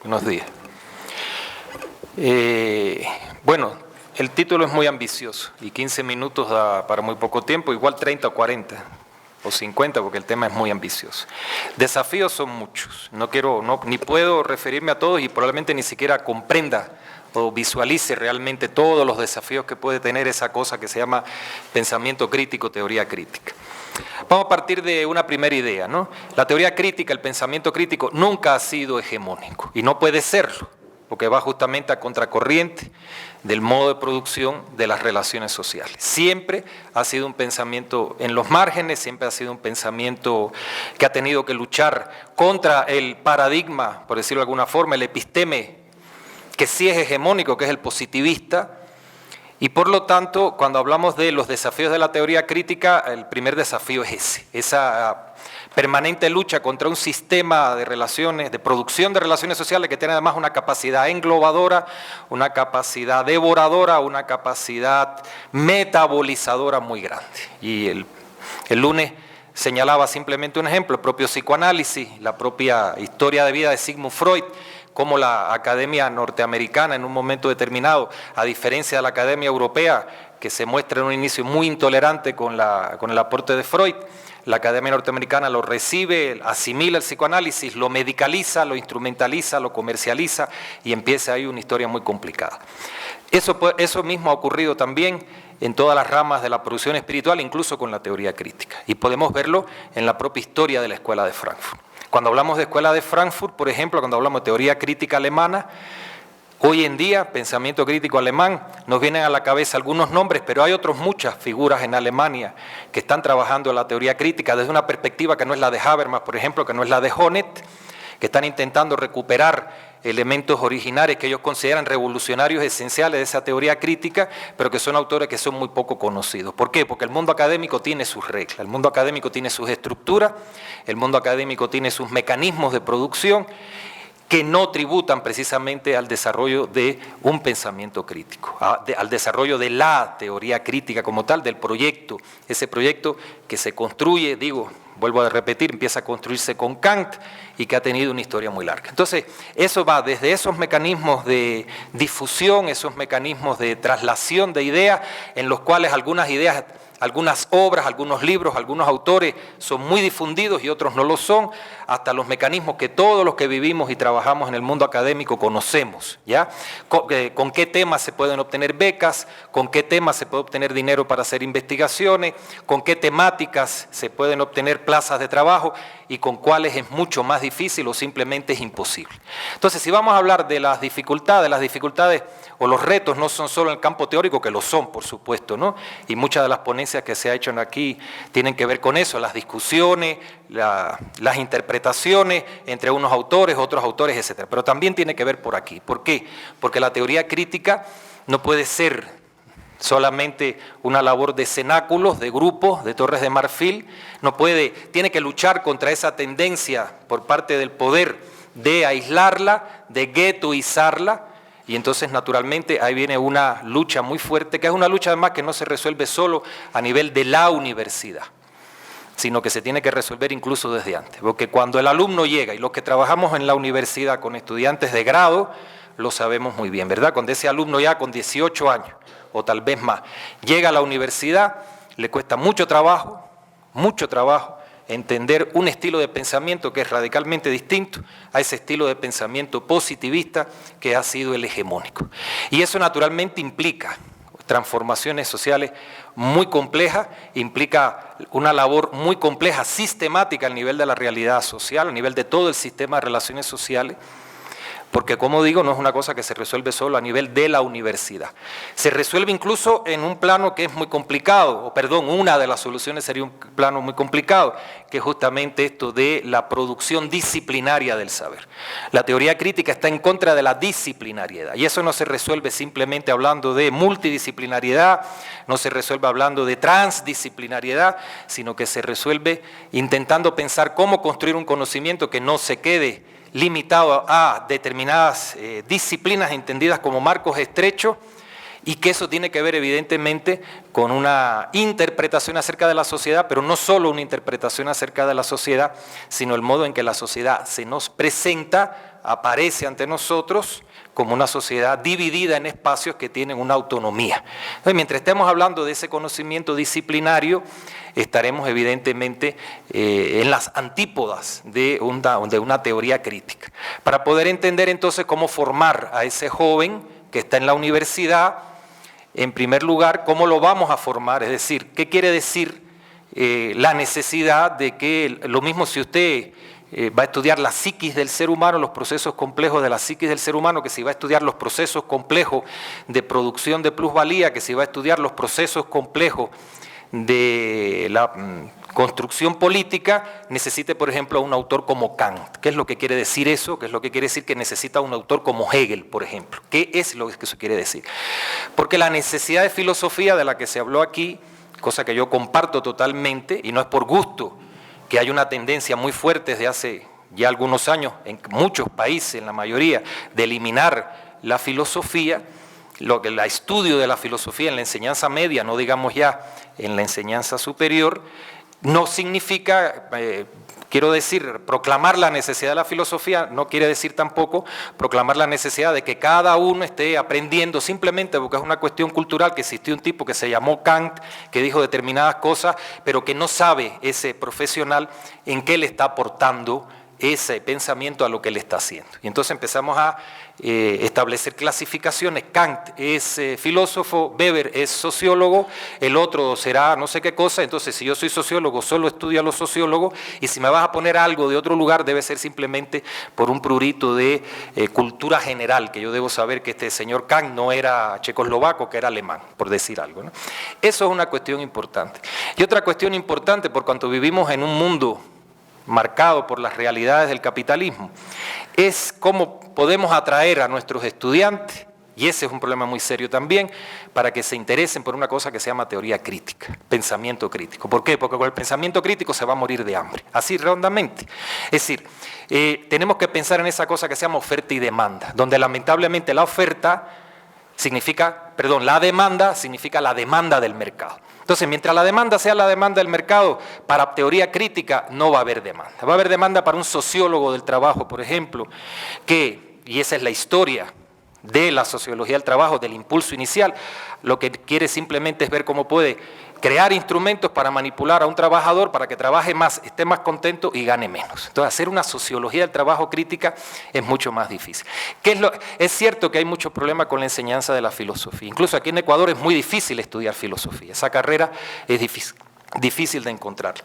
Buenos días. Bueno, el título es muy ambicioso y 15 minutos da para muy poco tiempo, igual 30 o 40 o 50 porque el tema es muy ambicioso. Desafíos son muchos, ni puedo referirme a todos y probablemente ni siquiera comprenda o visualice realmente todos los desafíos que puede tener esa cosa que se llama pensamiento crítico, teoría crítica. Vamos a partir de una primera idea, ¿no? La teoría crítica, el pensamiento crítico, nunca ha sido hegemónico y no puede serlo, porque va justamente a contracorriente del modo de producción de las relaciones sociales. Siempre ha sido un pensamiento en los márgenes, siempre ha sido un pensamiento que ha tenido que luchar contra el paradigma, por decirlo de alguna forma, el episteme, que sí es hegemónico, que es el positivista. Y por lo tanto, cuando hablamos de los desafíos de la teoría crítica, el primer desafío es ese, esa permanente lucha contra un sistema de relaciones, de producción de relaciones sociales que tiene además una capacidad englobadora, una capacidad devoradora, una capacidad metabolizadora muy grande. Y el lunes señalaba simplemente un ejemplo, el propio psicoanálisis, la propia historia de vida de Sigmund Freud, como la academia norteamericana en un momento determinado, a diferencia de la academia europea, que se muestra en un inicio muy intolerante con el aporte de Freud, la academia norteamericana lo recibe, asimila el psicoanálisis, lo medicaliza, lo instrumentaliza, lo comercializa y empieza ahí una historia muy complicada. Eso mismo ha ocurrido también en todas las ramas de la producción espiritual, incluso con la teoría crítica. Y podemos verlo en la propia historia de la Escuela de Frankfurt. Cuando hablamos de Escuela de Frankfurt, por ejemplo, cuando hablamos de teoría crítica alemana, hoy en día, pensamiento crítico alemán, nos vienen a la cabeza algunos nombres, pero hay otras muchas figuras en Alemania que están trabajando la teoría crítica desde una perspectiva que no es la de Habermas, por ejemplo, que no es la de Honneth, que están intentando recuperar elementos originarios que ellos consideran revolucionarios esenciales de esa teoría crítica, pero que son autores que son muy poco conocidos. ¿Por qué? Porque el mundo académico tiene sus reglas, el mundo académico tiene sus estructuras, el mundo académico tiene sus mecanismos de producción que no tributan precisamente al desarrollo de un pensamiento crítico, al desarrollo de la teoría crítica como tal, del proyecto, ese proyecto que se construye, vuelvo a repetir, empieza a construirse con Kant y que ha tenido una historia muy larga. Entonces, eso va desde esos mecanismos de difusión, esos mecanismos de traslación de ideas, en los cuales algunas ideas, algunas obras, algunos libros, algunos autores son muy difundidos y otros no lo son, hasta los mecanismos que todos los que vivimos y trabajamos en el mundo académico conocemos, ¿ya? Con qué temas se pueden obtener becas, con qué temas se puede obtener dinero para hacer investigaciones, con qué temáticas se pueden obtener plazas de trabajo y con cuáles es mucho más difícil o simplemente es imposible. Entonces, si vamos a hablar de las dificultades o los retos no son solo en el campo teórico, que lo son, por supuesto, ¿no? Y muchas de las ponencias que se han hecho aquí tienen que ver con eso, las discusiones, las interpretaciones entre unos autores, otros autores, etc. Pero también tiene que ver por aquí. ¿Por qué? Porque la teoría crítica no puede ser solamente una labor de cenáculos, de grupos, de torres de marfil, tiene que luchar contra esa tendencia por parte del poder de aislarla, de guetoizarla. Y entonces, naturalmente, ahí viene una lucha muy fuerte, que es una lucha además que no se resuelve solo a nivel de la universidad, sino que se tiene que resolver incluso desde antes. Porque cuando el alumno llega, y los que trabajamos en la universidad con estudiantes de grado, lo sabemos muy bien, ¿verdad? Cuando ese alumno ya con 18 años, o tal vez más, llega a la universidad, le cuesta mucho trabajo, entender un estilo de pensamiento que es radicalmente distinto a ese estilo de pensamiento positivista que ha sido el hegemónico. Y eso naturalmente implica transformaciones sociales muy complejas, implica una labor muy compleja, sistemática al nivel de la realidad social, a nivel de todo el sistema de relaciones sociales, porque, como digo, no es una cosa que se resuelve solo a nivel de la universidad. Se resuelve incluso en un plano que es muy complicado, una de las soluciones sería un plano muy complicado, que es justamente esto de la producción disciplinaria del saber. La teoría crítica está en contra de la disciplinariedad, y eso no se resuelve simplemente hablando de multidisciplinariedad, no se resuelve hablando de transdisciplinariedad, sino que se resuelve intentando pensar cómo construir un conocimiento que no se quede limitado a determinadas disciplinas entendidas como marcos estrechos y que eso tiene que ver evidentemente con una interpretación acerca de la sociedad, pero no solo una interpretación acerca de la sociedad, sino el modo en que la sociedad se nos presenta, aparece ante nosotros como una sociedad dividida en espacios que tienen una autonomía. Entonces, mientras estemos hablando de ese conocimiento disciplinario, estaremos evidentemente en las antípodas de una teoría crítica. Para poder entender entonces cómo formar a ese joven que está en la universidad, en primer lugar, ¿cómo lo vamos a formar? Es decir, ¿qué quiere decir la necesidad de que, lo mismo si usted va a estudiar la psiquis del ser humano, los procesos complejos de la psiquis del ser humano, que si va a estudiar los procesos complejos de producción de plusvalía, que si va a estudiar los procesos complejos de la construcción política, necesite, por ejemplo, a un autor como Kant. ¿Qué es lo que quiere decir eso? ¿Qué es lo que quiere decir que necesita un autor como Hegel, por ejemplo? ¿Qué es lo que eso quiere decir? Porque la necesidad de filosofía de la que se habló aquí, cosa que yo comparto totalmente, y no es por gusto, que hay una tendencia muy fuerte desde hace ya algunos años, en muchos países, en la mayoría, de eliminar la filosofía, el estudio de la filosofía en la enseñanza media, no digamos ya en la enseñanza superior, no significa, quiero decir, proclamar la necesidad de la filosofía, no quiere decir tampoco proclamar la necesidad de que cada uno esté aprendiendo simplemente porque es una cuestión cultural, que existió un tipo que se llamó Kant, que dijo determinadas cosas, pero que no sabe ese profesional en qué le está aportando ese pensamiento a lo que él está haciendo. Y entonces empezamos a establecer clasificaciones. Kant es filósofo, Weber es sociólogo, el otro será no sé qué cosa. Entonces, si yo soy sociólogo, solo estudio a los sociólogos, y si me vas a poner algo de otro lugar, debe ser simplemente por un prurito de cultura general, que yo debo saber que este señor Kant no era checoslovaco, que era alemán, por decir algo, ¿no? Eso es una cuestión importante. Y otra cuestión importante, por cuanto vivimos en un mundo marcado por las realidades del capitalismo, es cómo podemos atraer a nuestros estudiantes, y ese es un problema muy serio también, para que se interesen por una cosa que se llama teoría crítica, pensamiento crítico. ¿Por qué? Porque con el pensamiento crítico se va a morir de hambre, así redondamente. Es decir, tenemos que pensar en esa cosa que se llama oferta y demanda, donde lamentablemente la oferta significa, perdón, la demanda significa la demanda del mercado. Entonces, mientras la demanda sea la demanda del mercado, para teoría crítica no va a haber demanda. Va a haber demanda para un sociólogo del trabajo, por ejemplo, y esa es la historia de la sociología del trabajo, del impulso inicial, lo que quiere simplemente es ver cómo puede crear instrumentos para manipular a un trabajador para que trabaje más, esté más contento y gane menos. Entonces, hacer una sociología del trabajo crítica es mucho más difícil. Es cierto que hay muchos problemas con la enseñanza de la filosofía. Incluso aquí en Ecuador es muy difícil estudiar filosofía. Esa carrera es difícil de encontrar.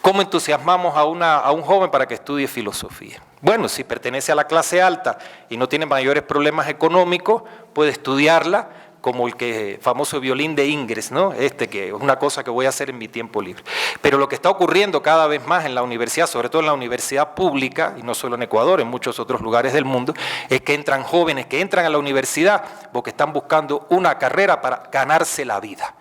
¿Cómo entusiasmamos a un joven para que estudie filosofía? Bueno, si pertenece a la clase alta y no tiene mayores problemas económicos, puede estudiarla como el famoso violín de Ingres, ¿no? Que es una cosa que voy a hacer en mi tiempo libre. Pero lo que está ocurriendo cada vez más en la universidad, sobre todo en la universidad pública, y no solo en Ecuador, en muchos otros lugares del mundo, es que entran jóvenes que entran a la universidad porque están buscando una carrera para ganarse la vida.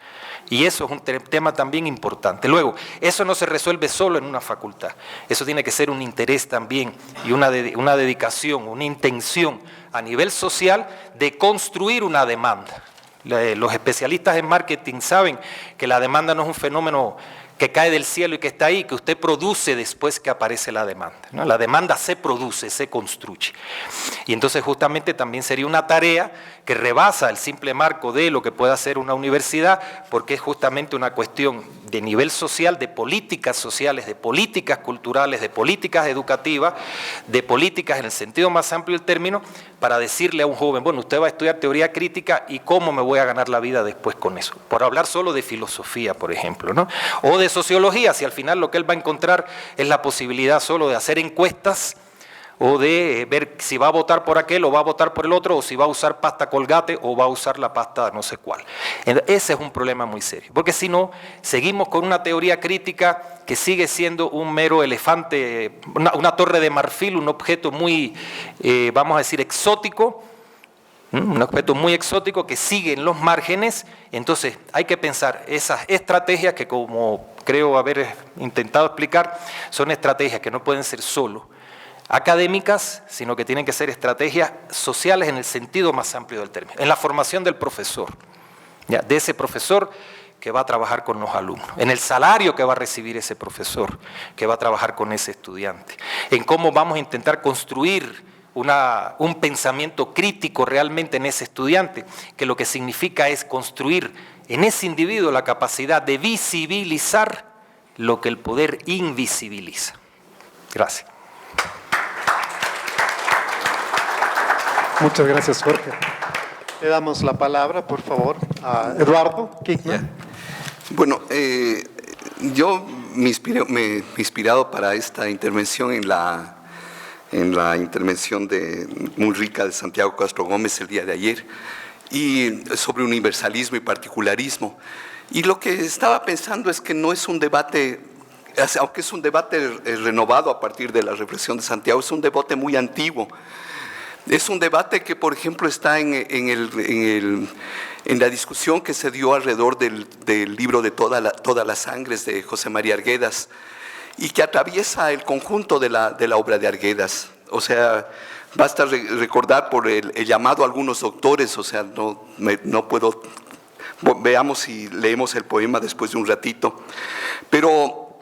Y eso es un tema también importante. Luego, eso no se resuelve solo en una facultad. Eso tiene que ser un interés también y una dedicación, una intención a nivel social de construir una demanda. Los especialistas en marketing saben que la demanda no es un fenómeno que cae del cielo y que está ahí, que usted produce después que aparece la demanda, ¿no? La demanda se produce, se construye. Y entonces justamente también sería una tarea que rebasa el simple marco de lo que puede hacer una universidad, porque es justamente una cuestión de nivel social, de políticas sociales, de políticas culturales, de políticas educativas, de políticas en el sentido más amplio del término, para decirle a un joven, bueno, usted va a estudiar teoría crítica y cómo me voy a ganar la vida después con eso. Por hablar solo de filosofía, por ejemplo, ¿no? O de sociología, si al final lo que él va a encontrar es la posibilidad solo de hacer encuestas o de ver si va a votar por aquel o va a votar por el otro, o si va a usar pasta Colgate o va a usar la pasta no sé cuál. Ese es un problema muy serio, porque si no, seguimos con una teoría crítica que sigue siendo un mero elefante, una torre de marfil, un objeto muy, vamos a decir, exótico, un objeto muy exótico que sigue en los márgenes. Entonces hay que pensar esas estrategias que, como creo haber intentado explicar, son estrategias que no pueden ser solo académicas, sino que tienen que ser estrategias sociales en el sentido más amplio del término, en la formación del profesor, ¿ya? De ese profesor que va a trabajar con los alumnos, en el salario que va a recibir ese profesor, que va a trabajar con ese estudiante, en cómo vamos a intentar construir un pensamiento crítico realmente en ese estudiante, que lo que significa es construir en ese individuo la capacidad de visibilizar lo que el poder invisibiliza. Gracias. Muchas gracias, Jorge. Le damos la palabra, por favor, a Eduardo Kickman. Bueno, yo me he inspirado para esta intervención en la intervención muy rica de Santiago Castro Gómez el día de ayer, y sobre universalismo y particularismo. Y lo que estaba pensando es que no es un debate, aunque es un debate renovado a partir de la reflexión de Santiago, es un debate muy antiguo. Es un debate que, por ejemplo, está en la discusión que se dio alrededor del libro de Todas las Sangres de José María Arguedas, y que atraviesa el conjunto de la obra de Arguedas. O sea, basta recordar por el llamado a algunos doctores, o sea, no puedo, veamos si leemos el poema después de un ratito, pero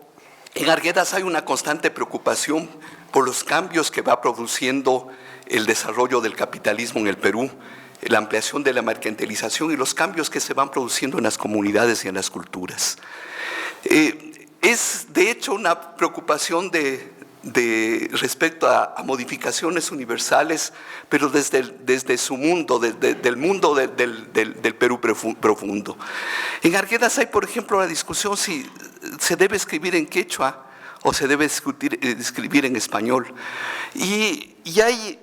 en Arguedas hay una constante preocupación por los cambios que va produciendo el desarrollo del capitalismo en el Perú, la ampliación de la mercantilización y los cambios que se van produciendo en las comunidades y en las culturas. Es de hecho una preocupación respecto a modificaciones universales, pero desde su mundo, del mundo del Perú profundo. En Arguedas hay, por ejemplo, la discusión si se debe escribir en quechua o se debe escribir en español. Y hay,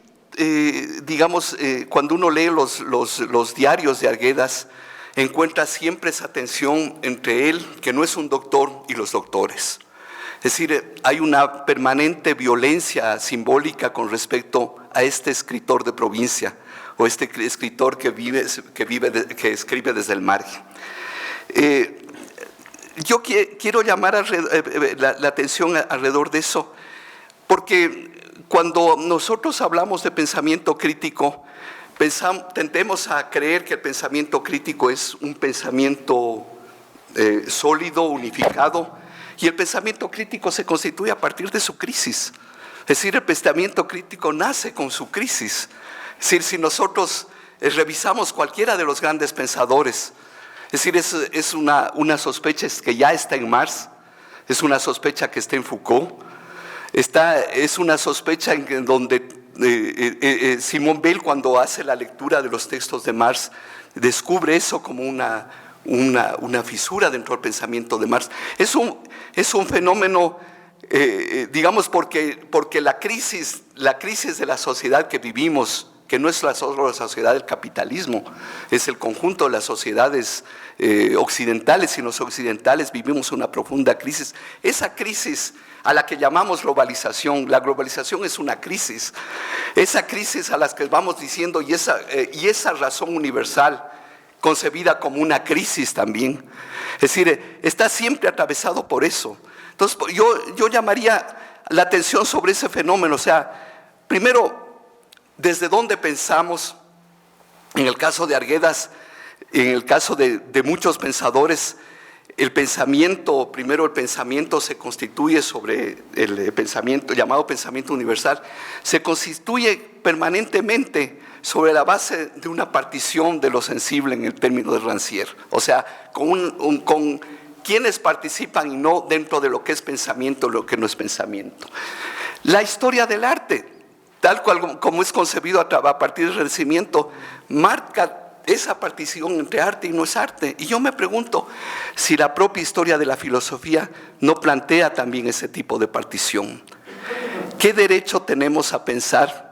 digamos, cuando uno lee los diarios de Arguedas, encuentra siempre esa tensión entre él, que no es un doctor, y los doctores. Es decir, hay una permanente violencia simbólica con respecto a este escritor de provincia, o este escritor que escribe desde el margen. Yo quiero llamar la atención alrededor de eso, porque cuando nosotros hablamos de pensamiento crítico, tendemos a creer que el pensamiento crítico es un pensamiento sólido, unificado, y el pensamiento crítico se constituye a partir de su crisis. Es decir, el pensamiento crítico nace con su crisis. Es decir, si nosotros revisamos cualquiera de los grandes pensadores, es decir, es una sospecha que ya está en Marx, es una sospecha que está en Foucault, es una sospecha en donde Simone Weil, cuando hace la lectura de los textos de Marx, descubre eso como una fisura dentro del pensamiento de Marx. Es un fenómeno, digamos, porque la crisis de la sociedad que vivimos, que no es solo la sociedad del capitalismo, es el conjunto de las sociedades occidentales, y los occidentales vivimos una profunda crisis. Esa crisis a la que llamamos globalización, la globalización es una crisis, esa crisis a la que vamos diciendo, y esa razón universal, concebida como una crisis también, es decir, está siempre atravesado por eso. Entonces yo llamaría la atención sobre ese fenómeno. O sea, primero, ¿desde dónde pensamos? En el caso de Arguedas, en el caso de muchos pensadores, el pensamiento se constituye sobre el pensamiento, llamado pensamiento universal, se constituye permanentemente sobre la base de una partición de lo sensible en el término de Rancière. O sea, con quienes participan y no dentro de lo que es pensamiento, lo que no es pensamiento. La historia del arte, tal cual como es concebido a partir del Renacimiento, marca esa partición entre arte y no es arte. Y yo me pregunto si la propia historia de la filosofía no plantea también ese tipo de partición. ¿Qué derecho tenemos a pensar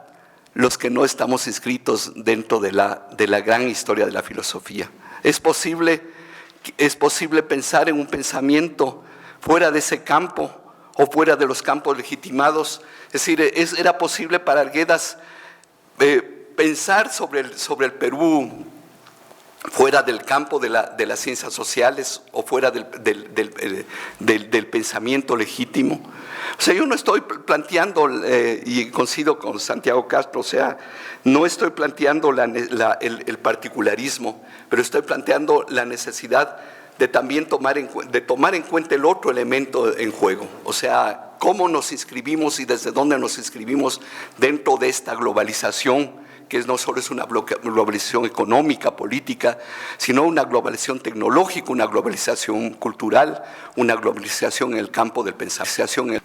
los que no estamos inscritos dentro de la gran historia de la filosofía? ¿Es posible pensar en un pensamiento fuera de ese campo o fuera de los campos legitimados? Es decir, era posible para Arguedas pensar sobre el Perú fuera del campo de las ciencias sociales o fuera del pensamiento legítimo. O sea, yo no estoy planteando, y coincido con Santiago Castro, o sea, no estoy planteando el particularismo, pero estoy planteando la necesidad de también tomar en cuenta el otro elemento en juego, o sea, cómo nos inscribimos y desde dónde nos inscribimos dentro de esta globalización, que no solo es una globalización económica, política, sino una globalización tecnológica, una globalización cultural, una globalización en el campo del pensamiento.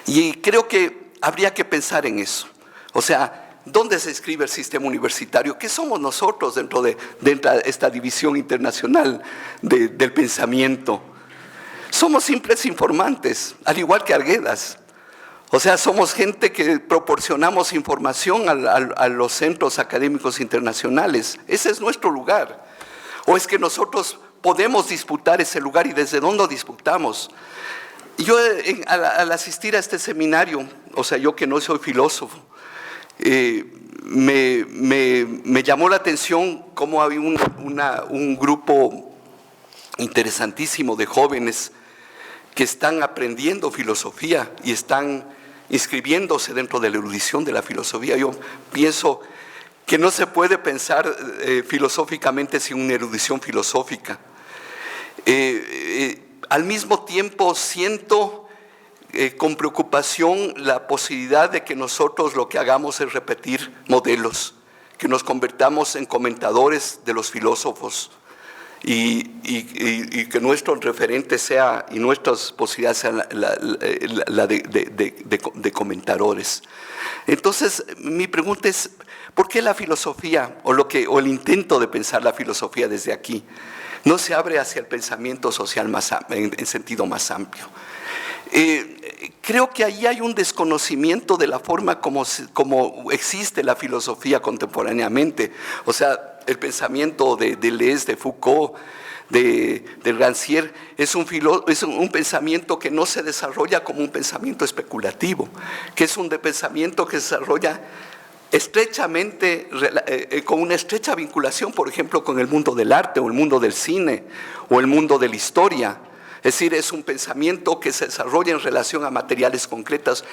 Y creo que habría que pensar en eso. O sea, ¿dónde se inscribe el sistema universitario? ¿Qué somos nosotros dentro de esta división internacional del pensamiento? Somos simples informantes, al igual que Arguedas. O sea, somos gente que proporcionamos información a los centros académicos internacionales. Ese es nuestro lugar. ¿O es que nosotros podemos disputar ese lugar y desde dónde disputamos? Yo al asistir a este seminario, o sea, yo que no soy filósofo, me llamó la atención cómo había un grupo interesantísimo de jóvenes que están aprendiendo filosofía y están inscribiéndose dentro de la erudición de la filosofía. Yo pienso que no se puede pensar filosóficamente sin una erudición filosófica. Al mismo tiempo siento con preocupación la posibilidad de que nosotros lo que hagamos es repetir modelos, que nos convertamos en comentadores de los filósofos y que nuestro referente sea y nuestras posibilidades sean la de comentadores. Entonces, mi pregunta es, ¿por qué la filosofía o el intento de pensar la filosofía desde aquí no se abre hacia el pensamiento social en sentido más amplio? Creo que ahí hay un desconocimiento de la forma como existe la filosofía contemporáneamente. O sea, el pensamiento de Deleuze, de Foucault, de Rancière, es un pensamiento que no se desarrolla como un pensamiento especulativo, que es un pensamiento que se desarrolla estrechamente, con una estrecha vinculación, por ejemplo, con el mundo del arte o el mundo del cine o el mundo de la historia. Es decir, es un pensamiento que se desarrolla en relación a materiales concretos.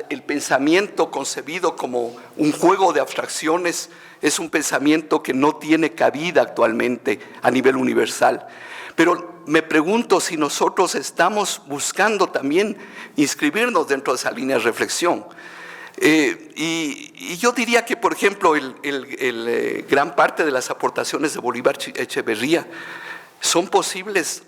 El pensamiento concebido como un juego de abstracciones es un pensamiento que no tiene cabida actualmente a nivel universal. Pero me pregunto si nosotros estamos buscando también inscribirnos dentro de esa línea de reflexión. Y yo diría que, por ejemplo, gran parte de las aportaciones de Bolívar Echeverría son posibles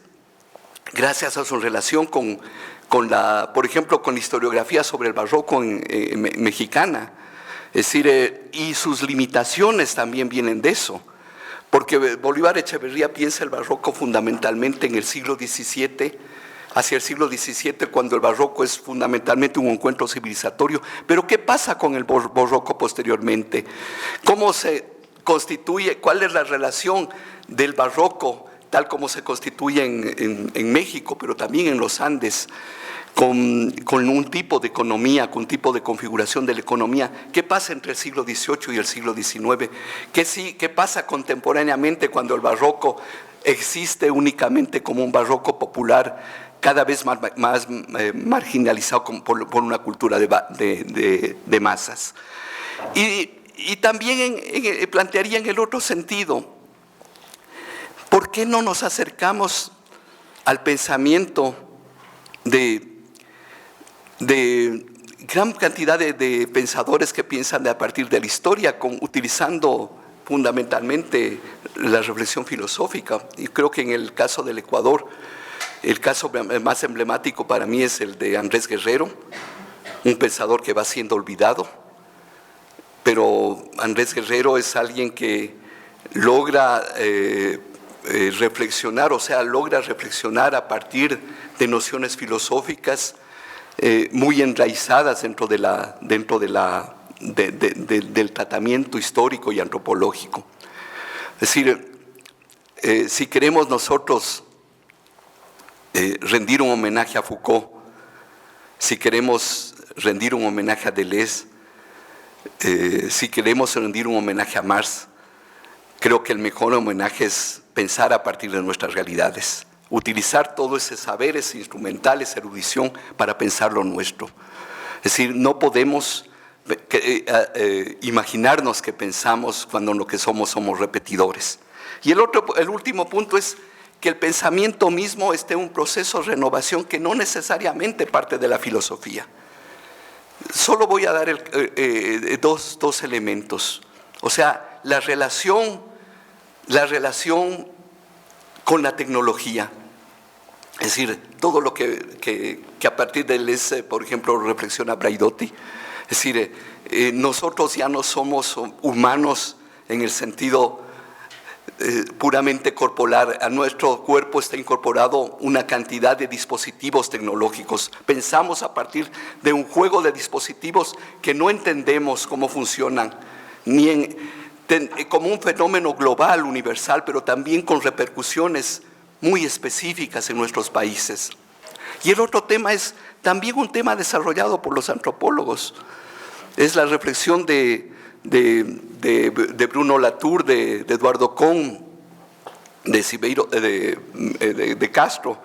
gracias a su relación por ejemplo, con la historiografía sobre el barroco mexicana. Es decir, y sus limitaciones también vienen de eso, porque Bolívar Echeverría piensa el barroco fundamentalmente en el siglo XVII, hacia el siglo XVII, cuando el barroco es fundamentalmente un encuentro civilizatorio. Pero ¿qué pasa con el barroco posteriormente? ¿Cómo se constituye? ¿Cuál es la relación del barroco tal como se constituye en México, pero también en los Andes, con un tipo de economía, con un tipo de configuración de la economía? ¿Qué pasa entre el siglo XVIII y el siglo XIX? ¿Qué pasa contemporáneamente cuando el barroco existe únicamente como un barroco popular, cada vez más marginalizado por una cultura de masas? Y también plantearía en el otro sentido, ¿por qué no nos acercamos al pensamiento de gran cantidad de pensadores que piensan a partir de la historia, utilizando fundamentalmente la reflexión filosófica? Y creo que en el caso del Ecuador, el caso más emblemático para mí es el de Andrés Guerrero, un pensador que va siendo olvidado, pero Andrés Guerrero es alguien que logra reflexionar, o sea, logra reflexionar a partir de nociones filosóficas muy enraizadas dentro del tratamiento histórico y antropológico. Es decir, si queremos nosotros rendir un homenaje a Foucault, si queremos rendir un homenaje a Deleuze, si queremos rendir un homenaje a Marx, creo que el mejor homenaje es pensar a partir de nuestras realidades, utilizar todo ese saberes instrumentales, erudición, para pensar lo nuestro. Es decir, no podemos imaginarnos que pensamos cuando lo que somos repetidores. Y el último punto es que el pensamiento mismo esté en un proceso de renovación que no necesariamente parte de la filosofía. Solo voy a dar dos elementos. O sea, la relación con la tecnología. Es decir, todo lo que a partir de él por ejemplo, reflexiona Braidotti. Es decir, nosotros ya no somos humanos en el sentido puramente corporal. A nuestro cuerpo está incorporado una cantidad de dispositivos tecnológicos. Pensamos a partir de un juego de dispositivos que no entendemos cómo funcionan, como un fenómeno global, universal, pero también con repercusiones muy específicas en nuestros países. Y el otro tema es también un tema desarrollado por los antropólogos. Es la reflexión de Bruno Latour, de Eduardo Kohn, de Castro,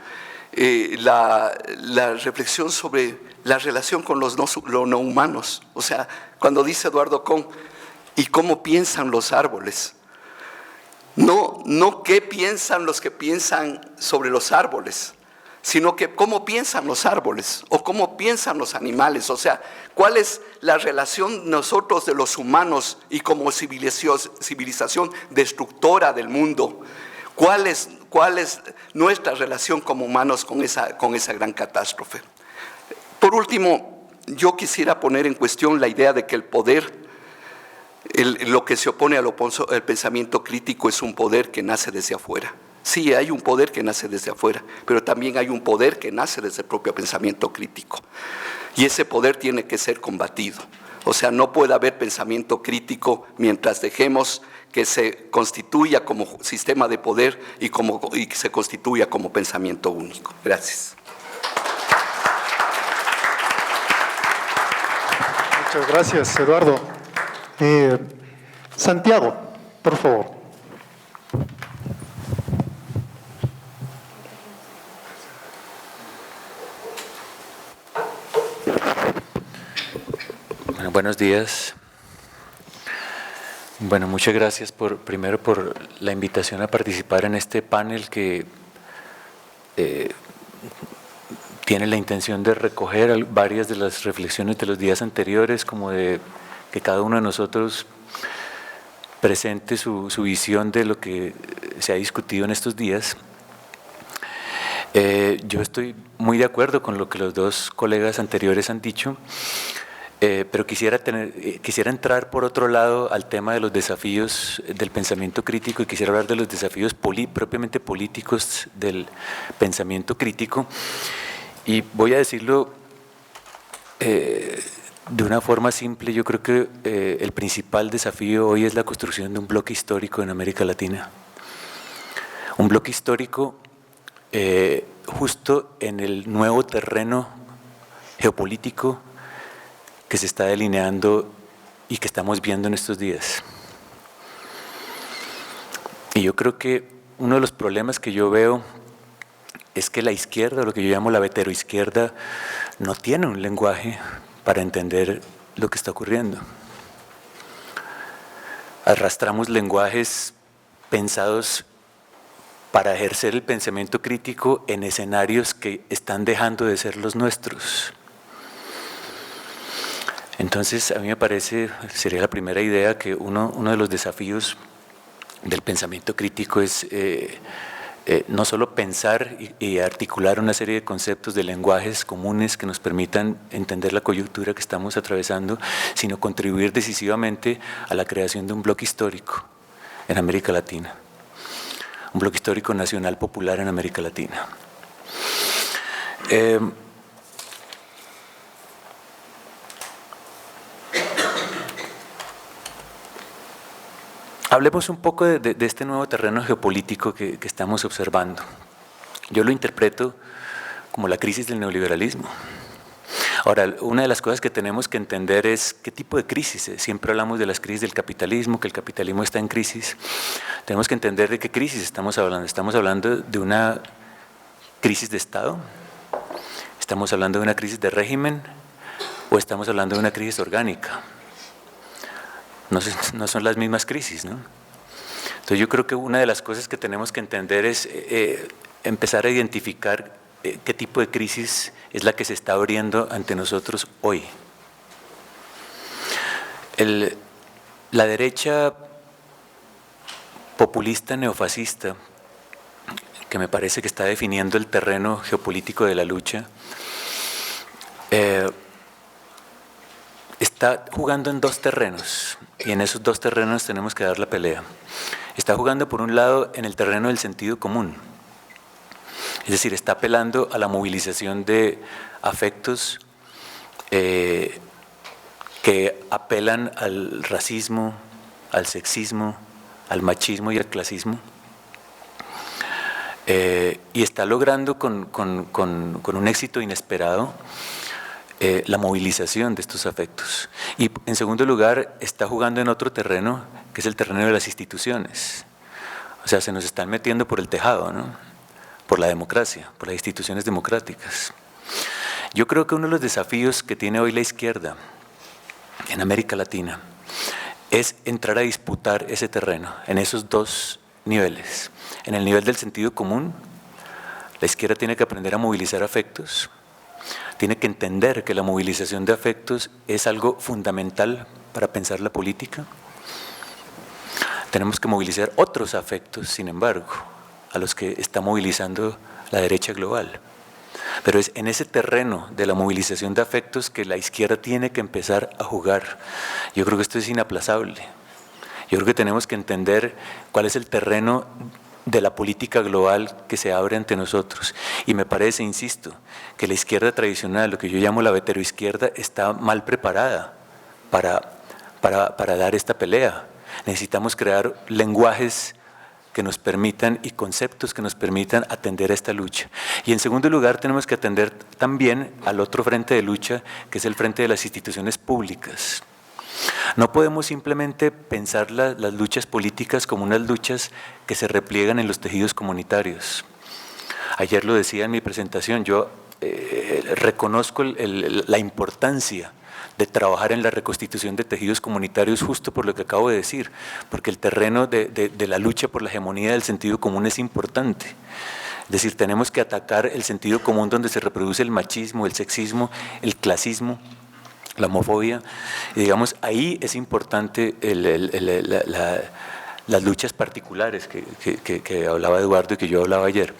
la reflexión sobre la relación con los no humanos. O sea, cuando dice Eduardo Kohn, ¿y cómo piensan los árboles? No qué piensan los que piensan sobre los árboles, sino que cómo piensan los árboles o cómo piensan los animales. O sea, cuál es la relación nosotros de los humanos y como civilización destructora del mundo. ¿Cuál es nuestra relación como humanos con esa gran catástrofe? Por último, yo quisiera poner en cuestión la idea de que el poder, lo que se opone al pensamiento crítico, es un poder que nace desde afuera. Sí, hay un poder que nace desde afuera, pero también hay un poder que nace desde el propio pensamiento crítico. Y ese poder tiene que ser combatido. O sea, no puede haber pensamiento crítico mientras dejemos que se constituya como sistema de poder y que se constituya como pensamiento único. Gracias. Muchas gracias, Eduardo. Santiago, por favor. Bueno, buenos días. Bueno, muchas gracias primero por la invitación a participar en este panel que tiene la intención de recoger varias de las reflexiones de los días anteriores, como de que cada uno de nosotros presente su visión de lo que se ha discutido en estos días. Yo estoy muy de acuerdo con lo que los dos colegas anteriores han dicho, pero quisiera entrar por otro lado al tema de los desafíos del pensamiento crítico y quisiera hablar de los desafíos propiamente políticos del pensamiento crítico. Y voy a decirlo de una forma simple. Yo creo que el principal desafío hoy es la construcción de un bloque histórico en América Latina. Un bloque histórico justo en el nuevo terreno geopolítico que se está delineando y que estamos viendo en estos días. Y yo creo que uno de los problemas que yo veo es que la izquierda, lo que yo llamo la veteroizquierda, no tiene un lenguaje para entender lo que está ocurriendo. Arrastramos lenguajes pensados para ejercer el pensamiento crítico en escenarios que están dejando de ser los nuestros. Entonces, a mí me parece, sería la primera idea, que uno de los desafíos del pensamiento crítico es no solo pensar y articular una serie de conceptos, de lenguajes comunes que nos permitan entender la coyuntura que estamos atravesando, sino contribuir decisivamente a la creación de un bloque histórico en América Latina, un bloque histórico nacional popular en América Latina. Hablemos un poco de este nuevo terreno geopolítico que estamos observando. Yo lo interpreto como la crisis del neoliberalismo. Ahora, una de las cosas que tenemos que entender es qué tipo de crisis. Siempre hablamos de las crisis del capitalismo, que el capitalismo está en crisis. Tenemos que entender de qué crisis estamos hablando. Estamos hablando de una crisis de Estado, estamos hablando de una crisis de régimen o estamos hablando de una crisis orgánica. No son las mismas crisis, ¿no? Entonces yo creo que una de las cosas que tenemos que entender es empezar a identificar qué tipo de crisis es la que se está abriendo ante nosotros hoy. La derecha populista neofascista, que me parece que está definiendo el terreno geopolítico de la lucha, está jugando en dos terrenos, y en esos dos terrenos tenemos que dar la pelea. Está jugando por un lado en el terreno del sentido común, es decir, está apelando a la movilización de afectos que apelan al racismo, al sexismo, al machismo y al clasismo, y está logrando con un éxito inesperado la movilización de estos afectos. Y en segundo lugar, está jugando en otro terreno, que es el terreno de las instituciones. O sea, se nos están metiendo por el tejado, ¿no? Por la democracia, por las instituciones democráticas. Yo creo que uno de los desafíos que tiene hoy la izquierda en América Latina es entrar a disputar ese terreno, en esos dos niveles. En el nivel del sentido común, la izquierda tiene que aprender a movilizar afectos, tiene que entender que la movilización de afectos es algo fundamental para pensar la política. Tenemos que movilizar otros afectos, sin embargo, a los que está movilizando la derecha global. Pero es en ese terreno de la movilización de afectos que la izquierda tiene que empezar a jugar. Yo creo que esto es inaplazable. Yo creo que tenemos que entender cuál es el terreno de la política global que se abre ante nosotros. Y me parece, insisto, que la izquierda tradicional, lo que yo llamo la veteroizquierda, está mal preparada para dar esta pelea. Necesitamos crear lenguajes que nos permitan y conceptos que nos permitan atender a esta lucha. Y en segundo lugar tenemos que atender también al otro frente de lucha, que es el frente de las instituciones públicas. No podemos simplemente pensar las luchas políticas como unas luchas que se repliegan en los tejidos comunitarios. Ayer lo decía en mi presentación, yo reconozco la importancia de trabajar en la reconstitución de tejidos comunitarios justo por lo que acabo de decir, porque el terreno de la lucha por la hegemonía del sentido común es importante. Es decir, tenemos que atacar el sentido común donde se reproduce el machismo, el sexismo, el clasismo, la homofobia, y digamos, ahí es importante las luchas particulares que hablaba Eduardo y que yo hablaba ayer.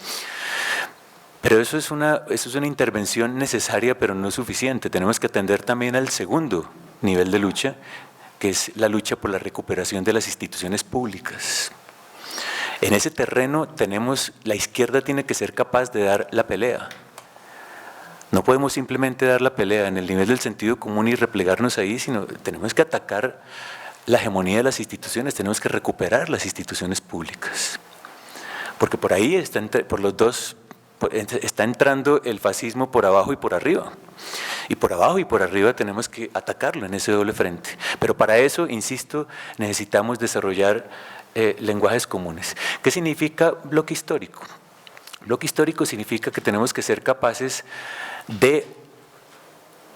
Pero eso es una intervención necesaria, pero no suficiente. Tenemos que atender también al segundo nivel de lucha, que es la lucha por la recuperación de las instituciones públicas. En ese terreno la izquierda tiene que ser capaz de dar la pelea. No podemos simplemente dar la pelea en el nivel del sentido común y replegarnos ahí, sino tenemos que atacar la hegemonía de las instituciones, tenemos que recuperar las instituciones públicas. Porque por ahí está entrando el fascismo por abajo y por arriba. Y por abajo y por arriba tenemos que atacarlo en ese doble frente. Pero para eso, insisto, necesitamos desarrollar lenguajes comunes. ¿Qué significa bloque histórico? Bloque histórico significa que tenemos que ser capaces de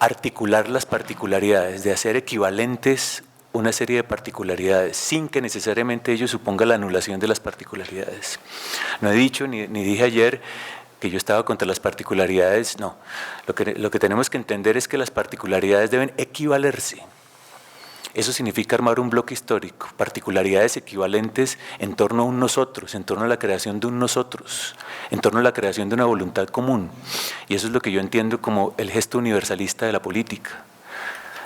articular las particularidades, de hacer equivalentes una serie de particularidades, sin que necesariamente ello suponga la anulación de las particularidades. No he dicho ni dije ayer que yo estaba contra las particularidades, no. Lo que tenemos que entender es que las particularidades deben equivalerse. Eso significa armar un bloque histórico, particularidades equivalentes en torno a un nosotros, en torno a la creación de un nosotros, en torno a la creación de una voluntad común. Y eso es lo que yo entiendo como el gesto universalista de la política.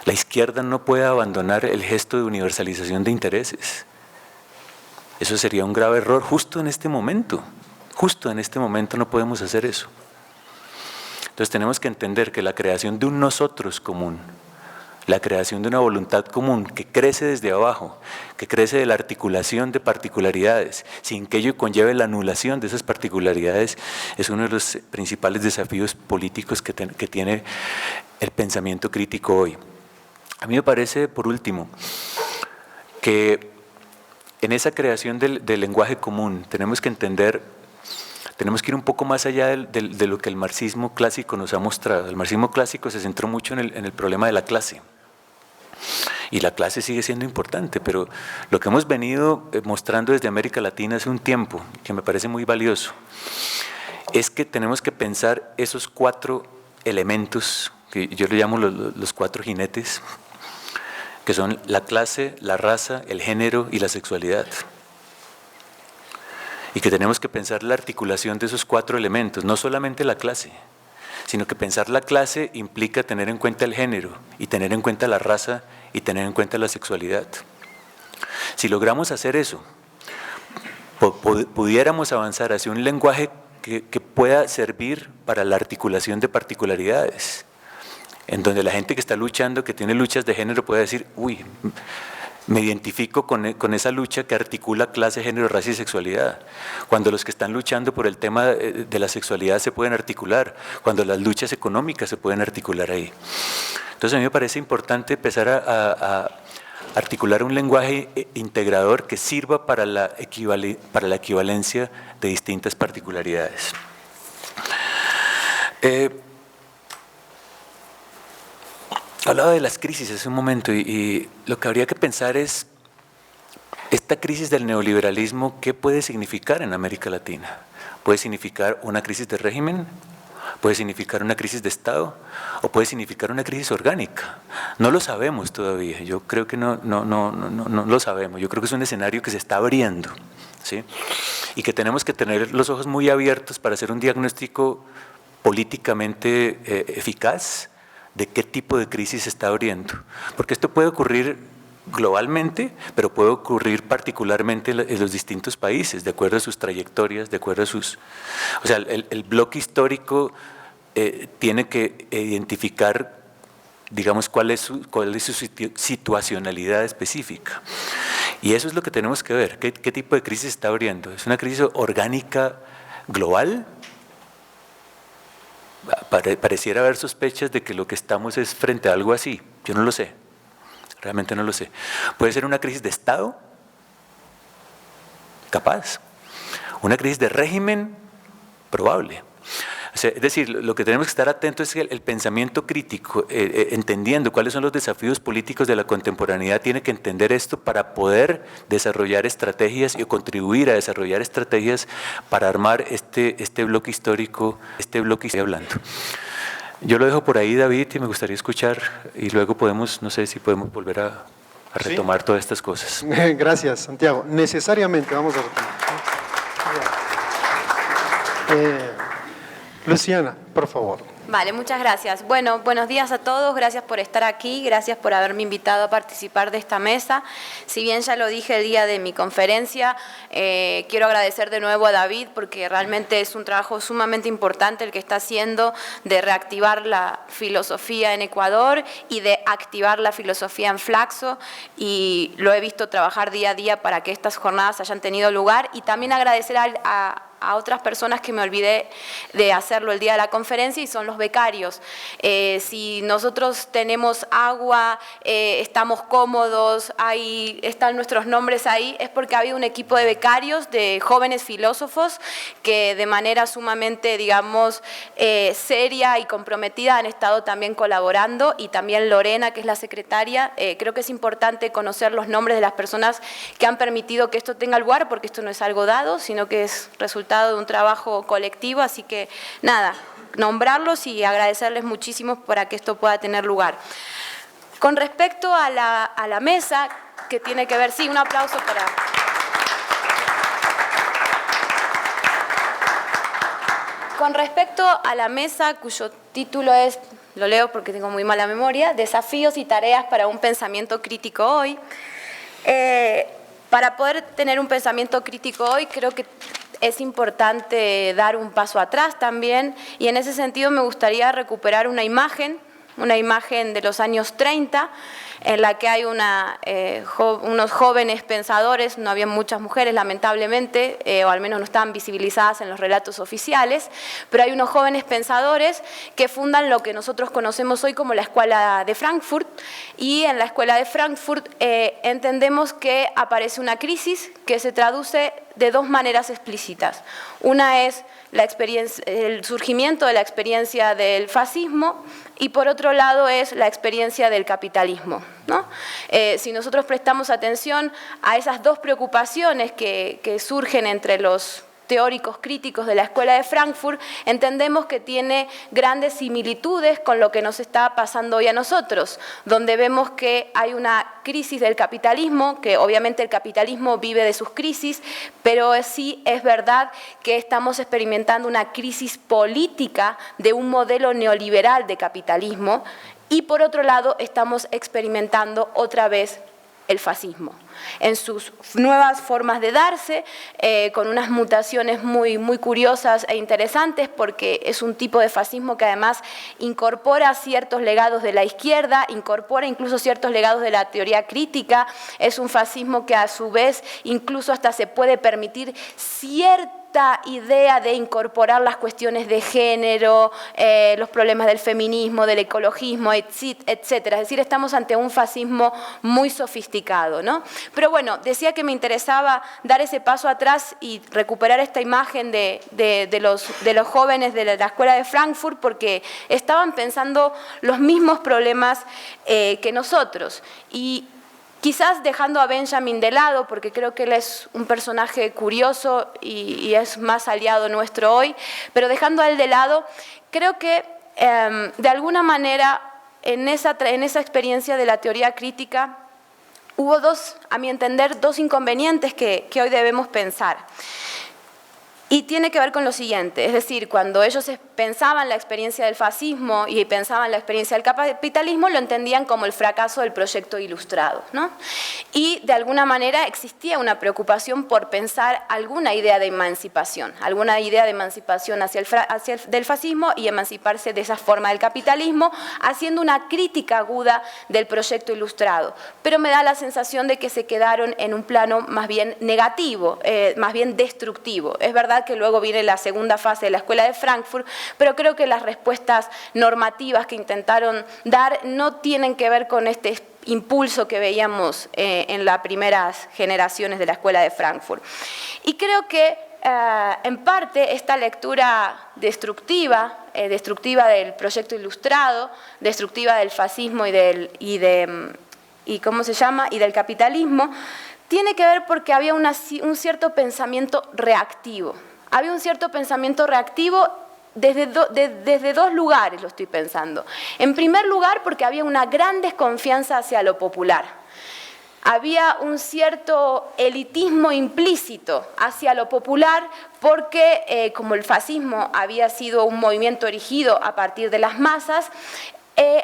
La izquierda no puede abandonar el gesto de universalización de intereses. Eso sería un grave error justo en este momento. Justo en este momento no podemos hacer eso. Entonces tenemos que entender que la creación de un nosotros común, la creación de una voluntad común que crece desde abajo, que crece de la articulación de particularidades, sin que ello conlleve la anulación de esas particularidades, es uno de los principales desafíos políticos que tiene el pensamiento crítico hoy. A mí me parece, por último, que en esa creación del lenguaje común tenemos que entender, tenemos que ir un poco más allá de lo que el marxismo clásico nos ha mostrado. El marxismo clásico se centró mucho en el problema de la clase. Y la clase sigue siendo importante, pero lo que hemos venido mostrando desde América Latina hace un tiempo, que me parece muy valioso, es que tenemos que pensar esos 4 elementos, que yo le llamo los 4 jinetes, que son la clase, la raza, el género y la sexualidad. Y que tenemos que pensar la articulación de esos 4 elementos, no solamente la clase, sino que pensar la clase implica tener en cuenta el género, y tener en cuenta la raza, y tener en cuenta la sexualidad. Si logramos hacer eso, pudiéramos avanzar hacia un lenguaje que pueda servir para la articulación de particularidades, en donde la gente que está luchando, que tiene luchas de género, puede decir, uy, me identifico con esa lucha que articula clase, género, raza y sexualidad. Cuando los que están luchando por el tema de la sexualidad se pueden articular, cuando las luchas económicas se pueden articular ahí. Entonces a mí me parece importante empezar a articular un lenguaje integrador que sirva para la equivalencia de distintas particularidades. Hablaba de las crisis hace un momento y lo que habría que pensar es esta crisis del neoliberalismo, ¿qué puede significar en América Latina? ¿Puede significar una crisis de régimen? ¿Puede significar una crisis de Estado? ¿O puede significar una crisis orgánica? No lo sabemos todavía, yo creo que no lo sabemos, yo creo que es un escenario que se está abriendo, ¿sí? Y que tenemos que tener los ojos muy abiertos para hacer un diagnóstico políticamente eficaz de qué tipo de crisis se está abriendo. Porque esto puede ocurrir globalmente, pero puede ocurrir particularmente en los distintos países, de acuerdo a sus trayectorias, de acuerdo a sus... O sea, el bloque histórico tiene que identificar, digamos, cuál es su situacionalidad específica. Y eso es lo que tenemos que ver, qué tipo de crisis se está abriendo. ¿Es una crisis orgánica global? Pareciera haber sospechas de que lo que estamos es frente a algo así. Yo no lo sé, realmente no lo sé. ¿Puede ser una crisis de Estado? Capaz. ¿Una crisis de régimen? Probable. O sea, es decir, lo que tenemos que estar atentos es que el pensamiento crítico, entendiendo cuáles son los desafíos políticos de la contemporaneidad, tiene que entender esto para poder desarrollar estrategias y contribuir a desarrollar estrategias para armar este bloque histórico, que estoy hablando. Yo lo dejo por ahí, David, y me gustaría escuchar, y luego podemos, no sé si podemos volver a retomar todas estas cosas. Gracias, Santiago. Necesariamente vamos a retomar. Luciana, por favor. Vale, muchas gracias. Bueno, buenos días a todos, gracias por estar aquí, gracias por haberme invitado a participar de esta mesa. Si bien ya lo dije el día de mi conferencia, quiero agradecer de nuevo a David porque realmente es un trabajo sumamente importante el que está haciendo de reactivar la filosofía en Ecuador y de activar la filosofía en Flaxo, y lo he visto trabajar día a día para que estas jornadas hayan tenido lugar, y también agradecer a otras personas que me olvidé de hacerlo el día de la conferencia, y son los becarios. Si nosotros tenemos agua, estamos cómodos, están nuestros nombres ahí, es porque ha habido un equipo de becarios, de jóvenes filósofos, que de manera sumamente, digamos, seria y comprometida han estado también colaborando, y también Lorena, que es la secretaria. Creo que es importante conocer los nombres de las personas que han permitido que esto tenga lugar, porque esto no es algo dado, sino que es resultado de un trabajo colectivo, así que nada, nombrarlos y agradecerles muchísimo para que esto pueda tener lugar. Con respecto a la mesa, que tiene que ver, sí, un aplauso para... Con respecto a la mesa, cuyo título es, lo leo porque tengo muy mala memoria, Desafíos y tareas para un pensamiento crítico hoy. Para poder tener un pensamiento crítico hoy, creo que es importante dar un paso atrás también, y en ese sentido me gustaría recuperar una imagen una imagen de los años 30, en la que hay unos jóvenes pensadores, no había muchas mujeres lamentablemente, o al menos no estaban visibilizadas en los relatos oficiales, pero hay unos jóvenes pensadores que fundan lo que nosotros conocemos hoy como la Escuela de Frankfurt, y en la Escuela de Frankfurt entendemos que aparece una crisis que se traduce de dos maneras explícitas. Una es el surgimiento de la experiencia del fascismo, y por otro lado es la experiencia del capitalismo, ¿no? Si nosotros prestamos atención a esas dos preocupaciones que surgen entre los teóricos críticos de la Escuela de Frankfurt, entendemos que tiene grandes similitudes con lo que nos está pasando hoy a nosotros, donde vemos que hay una crisis del capitalismo, que obviamente el capitalismo vive de sus crisis, pero sí es verdad que estamos experimentando una crisis política de un modelo neoliberal de capitalismo, y por otro lado estamos experimentando otra vez el fascismo, en sus nuevas formas de darse, con unas mutaciones muy curiosas e interesantes, porque es un tipo de fascismo que además incorpora ciertos legados de la izquierda, incorpora incluso ciertos legados de la teoría crítica, es un fascismo que a su vez incluso hasta se puede permitir cierta idea de incorporar las cuestiones de género, los problemas del feminismo, del ecologismo, etcétera. Es decir, estamos ante un fascismo muy sofisticado, ¿no? Pero bueno, decía que me interesaba dar ese paso atrás y recuperar esta imagen de los jóvenes de la Escuela de Frankfurt, porque estaban pensando los mismos problemas que nosotros. Y quizás dejando a Benjamin de lado, porque creo que él es un personaje curioso y es más aliado nuestro hoy, pero dejando a él de lado, creo que de alguna manera en esa experiencia de la teoría crítica hubo a mi entender, dos inconvenientes que hoy debemos pensar. Y tiene que ver con lo siguiente, es decir, cuando ellos pensaban la experiencia del fascismo y pensaban la experiencia del capitalismo, lo entendían como el fracaso del proyecto ilustrado, ¿no? Y de alguna manera existía una preocupación por pensar alguna idea de emancipación del fascismo y emanciparse de esa forma del capitalismo, haciendo una crítica aguda del proyecto ilustrado. Pero me da la sensación de que se quedaron en un plano más bien negativo, más bien destructivo. Es verdad que luego viene la segunda fase de la Escuela de Frankfurt, pero creo que las respuestas normativas que intentaron dar no tienen que ver con este impulso que veíamos en las primeras generaciones de la Escuela de Frankfurt. Y creo que en parte esta lectura destructiva del proyecto ilustrado, destructiva del fascismo y del capitalismo, tiene que ver porque había un cierto pensamiento reactivo. Había un cierto pensamiento reactivo desde dos lugares, lo estoy pensando. En primer lugar, porque había una gran desconfianza hacia lo popular. Había un cierto elitismo implícito hacia lo popular porque, como el fascismo había sido un movimiento erigido a partir de las masas,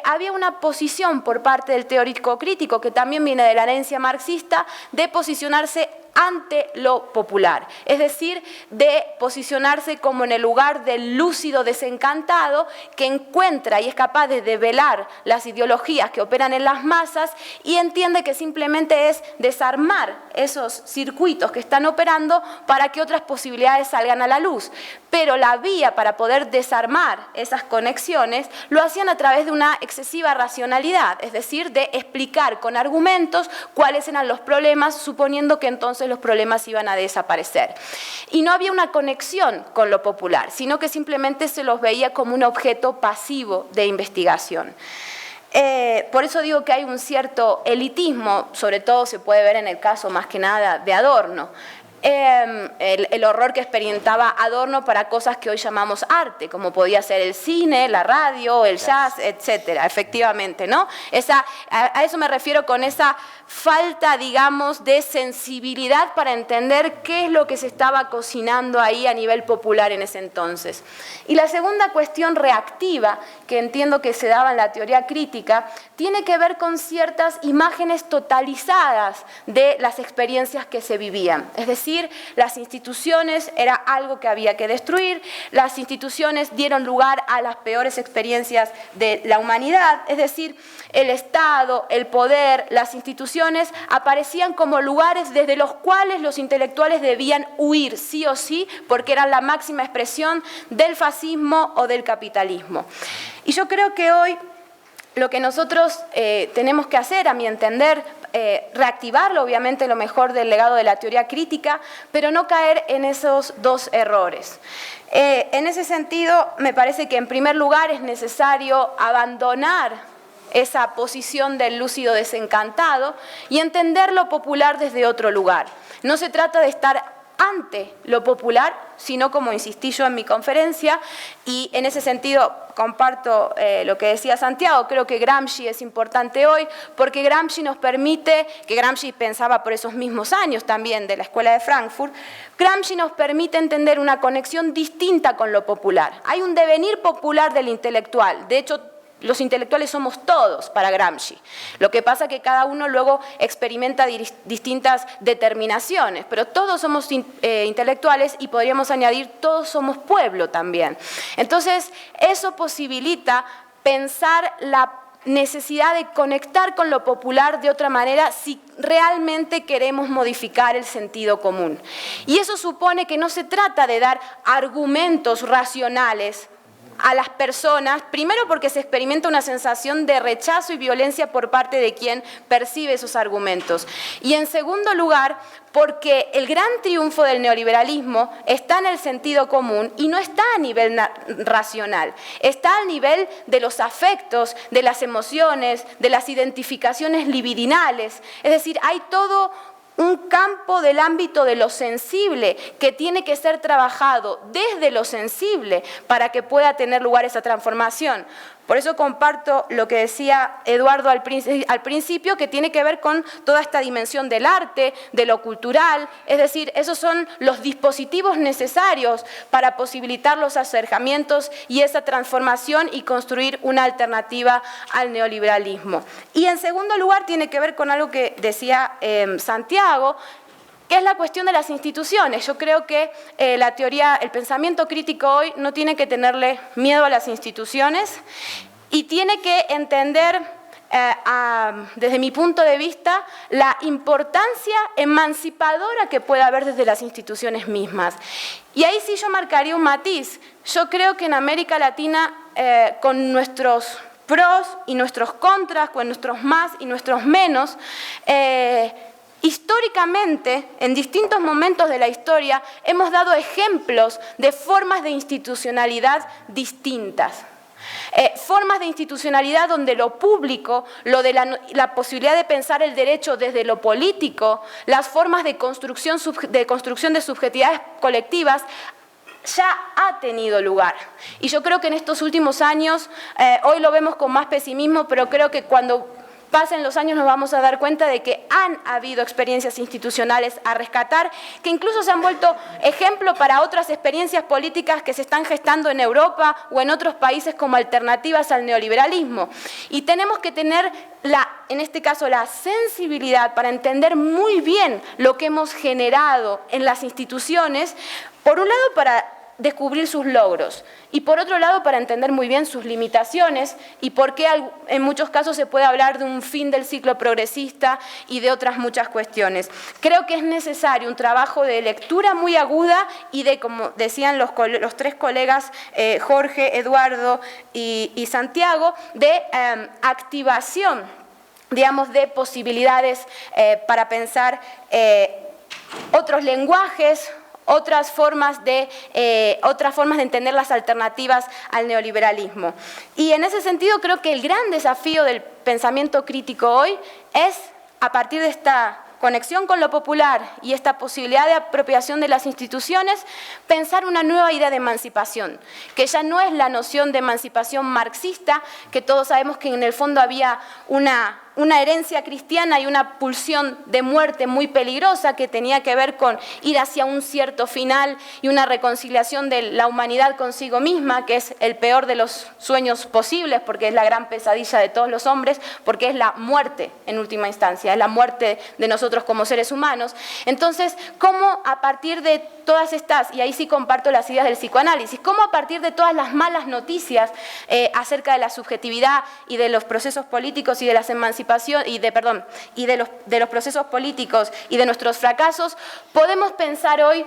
había una posición por parte del teórico crítico, que también viene de la herencia marxista, de posicionarse ante lo popular, es decir, de posicionarse como en el lugar del lúcido desencantado que encuentra y es capaz de develar las ideologías que operan en las masas y entiende que simplemente es desarmar esos circuitos que están operando para que otras posibilidades salgan a la luz. Pero la vía para poder desarmar esas conexiones lo hacían a través de una excesiva racionalidad, es decir, de explicar con argumentos cuáles eran los problemas, suponiendo que entonces los problemas iban a desaparecer. Y no había una conexión con lo popular, sino que simplemente se los veía como un objeto pasivo de investigación. Por eso digo que hay un cierto elitismo, sobre todo se puede ver en el caso más que nada de Adorno. El horror que experimentaba Adorno para cosas que hoy llamamos arte, como podía ser el cine, la radio, el jazz, etcétera, efectivamente, ¿no? A eso me refiero con esa falta, digamos, de sensibilidad para entender qué es lo que se estaba cocinando ahí a nivel popular en ese entonces. Y la segunda cuestión reactiva, que entiendo que se daba en la teoría crítica, tiene que ver con ciertas imágenes totalizadas de las experiencias que se vivían. Es decir, decir, las instituciones era algo que había que destruir, las instituciones dieron lugar a las peores experiencias de la humanidad, es decir, el Estado, el poder, las instituciones aparecían como lugares desde los cuales los intelectuales debían huir, sí o sí, porque eran la máxima expresión del fascismo o del capitalismo. Y yo creo que hoy lo que nosotros tenemos que hacer, a mi entender, reactivarlo, obviamente, lo mejor del legado de la teoría crítica, pero no caer en esos dos errores. En ese sentido, me parece que en primer lugar es necesario abandonar esa posición del lúcido desencantado y entender lo popular desde otro lugar. No se trata de estar ante lo popular, sino, como insistí yo en mi conferencia, y en ese sentido comparto lo que decía Santiago, creo que Gramsci es importante hoy, porque Gramsci nos permite, que Gramsci pensaba por esos mismos años también de la Escuela de Frankfurt, Gramsci nos permite entender una conexión distinta con lo popular. Hay un devenir popular del intelectual, de hecho, los intelectuales somos todos para Gramsci. Lo que pasa es que cada uno luego experimenta distintas determinaciones, pero todos somos intelectuales y podríamos añadir todos somos pueblo también. Entonces, eso posibilita pensar la necesidad de conectar con lo popular de otra manera si realmente queremos modificar el sentido común. Y eso supone que no se trata de dar argumentos racionales a las personas, primero porque se experimenta una sensación de rechazo y violencia por parte de quien percibe esos argumentos. Y en segundo lugar, porque el gran triunfo del neoliberalismo está en el sentido común y no está a nivel racional, está al nivel de los afectos, de las emociones, de las identificaciones libidinales. Es decir, hay todo un campo del ámbito de lo sensible que tiene que ser trabajado desde lo sensible para que pueda tener lugar esa transformación. Por eso comparto lo que decía Eduardo al principio, que tiene que ver con toda esta dimensión del arte, de lo cultural, es decir, esos son los dispositivos necesarios para posibilitar los acercamientos y esa transformación y construir una alternativa al neoliberalismo. Y en segundo lugar tiene que ver con algo que decía Santiago, que es la cuestión de las instituciones. Yo creo que la teoría, el pensamiento crítico hoy no tiene que tenerle miedo a las instituciones y tiene que entender, desde mi punto de vista, la importancia emancipadora que puede haber desde las instituciones mismas. Y ahí sí yo marcaría un matiz. Yo creo que en América Latina, con nuestros pros y nuestros contras, con nuestros más y nuestros menos, históricamente, en distintos momentos de la historia, hemos dado ejemplos de formas de institucionalidad distintas. Formas de institucionalidad donde lo público, la posibilidad de pensar el derecho desde lo político, las formas de construcción de subjetividades colectivas, ya ha tenido lugar. Y yo creo que en estos últimos años, hoy lo vemos con más pesimismo, pero creo que cuando pasen los años nos vamos a dar cuenta de que han habido experiencias institucionales a rescatar, que incluso se han vuelto ejemplo para otras experiencias políticas que se están gestando en Europa o en otros países como alternativas al neoliberalismo. Y tenemos que tener, en este caso, la sensibilidad para entender muy bien lo que hemos generado en las instituciones, por un lado para descubrir sus logros y por otro lado para entender muy bien sus limitaciones y por qué en muchos casos se puede hablar de un fin del ciclo progresista y de otras muchas cuestiones. Creo que es necesario un trabajo de lectura muy aguda y de, como decían los tres colegas, Jorge, Eduardo y Santiago, de activación, digamos, de posibilidades para pensar otros lenguajes, otras formas de entender las alternativas al neoliberalismo. Y en ese sentido creo que el gran desafío del pensamiento crítico hoy es, a partir de esta conexión con lo popular y esta posibilidad de apropiación de las instituciones, pensar una nueva idea de emancipación, que ya no es la noción de emancipación marxista, que todos sabemos que en el fondo había una una herencia cristiana y una pulsión de muerte muy peligrosa que tenía que ver con ir hacia un cierto final y una reconciliación de la humanidad consigo misma, que es el peor de los sueños posibles, porque es la gran pesadilla de todos los hombres, porque es la muerte en última instancia, es la muerte de nosotros como seres humanos. Entonces, ¿cómo a partir de todas estas, y ahí sí comparto las ideas del psicoanálisis, cómo a partir de todas las malas noticias acerca de la subjetividad y de los procesos políticos y de las emancipaciones, y de los procesos políticos y de nuestros fracasos, podemos pensar hoy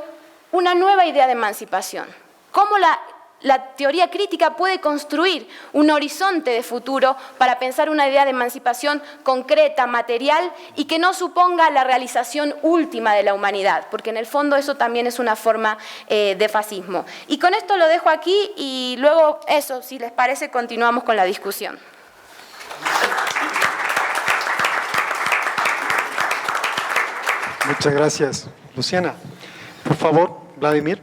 una nueva idea de emancipación? ¿Cómo la teoría crítica puede construir un horizonte de futuro para pensar una idea de emancipación concreta, material, y que no suponga la realización última de la humanidad? Porque en el fondo eso también es una forma de fascismo. Y con esto lo dejo aquí y luego eso, si les parece, continuamos con la discusión. Muchas gracias. Luciana, por favor, Vladimir.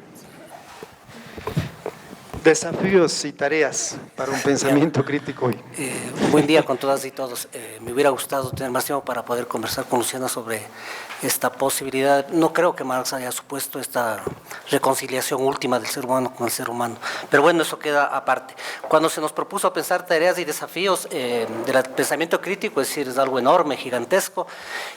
Desafíos y tareas para un pensamiento crítico hoy. Buen día con todas y todos. Me hubiera gustado tener más tiempo para poder conversar con Luciana sobre esta posibilidad. No creo que Marx haya supuesto esta reconciliación última del ser humano con el ser humano, pero bueno, eso queda aparte. Cuando se nos propuso pensar tareas y desafíos del pensamiento crítico, es decir, es algo enorme, gigantesco,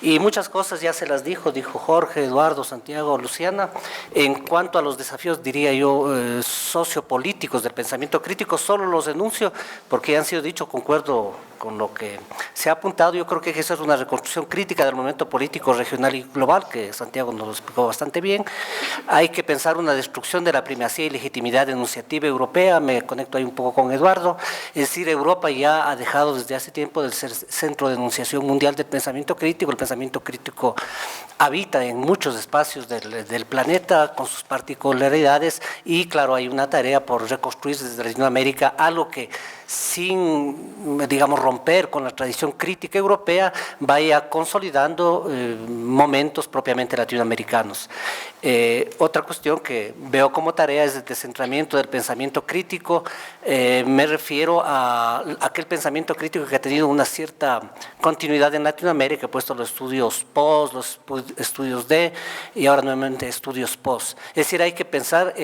y muchas cosas ya se las dijo Jorge, Eduardo, Santiago, Luciana. En cuanto a los desafíos, diría yo, sociopolíticos del pensamiento crítico, solo los denuncio porque ya han sido dichos, concuerdo con lo que se ha apuntado. Yo creo que hay que hacer una reconstrucción crítica del momento político regional y global, que Santiago nos lo explicó bastante bien. Hay que pensar una destrucción de la primacía y legitimidad enunciativa europea, me conecto ahí un poco con Eduardo, es decir, Europa ya ha dejado desde hace tiempo de ser centro de enunciación mundial del pensamiento crítico. El pensamiento crítico habita en muchos espacios del planeta con sus particularidades y claro, hay una tarea por reconstruir desde Latinoamérica algo que sin, digamos, romper con la tradición crítica europea, vaya consolidando momentos propiamente latinoamericanos. Otra cuestión que veo como tarea es el descentramiento del pensamiento crítico. Me refiero a aquel pensamiento crítico que ha tenido una cierta continuidad en Latinoamérica, he puesto los estudios post, los estudios de, y ahora nuevamente estudios post. Es decir, hay que pensar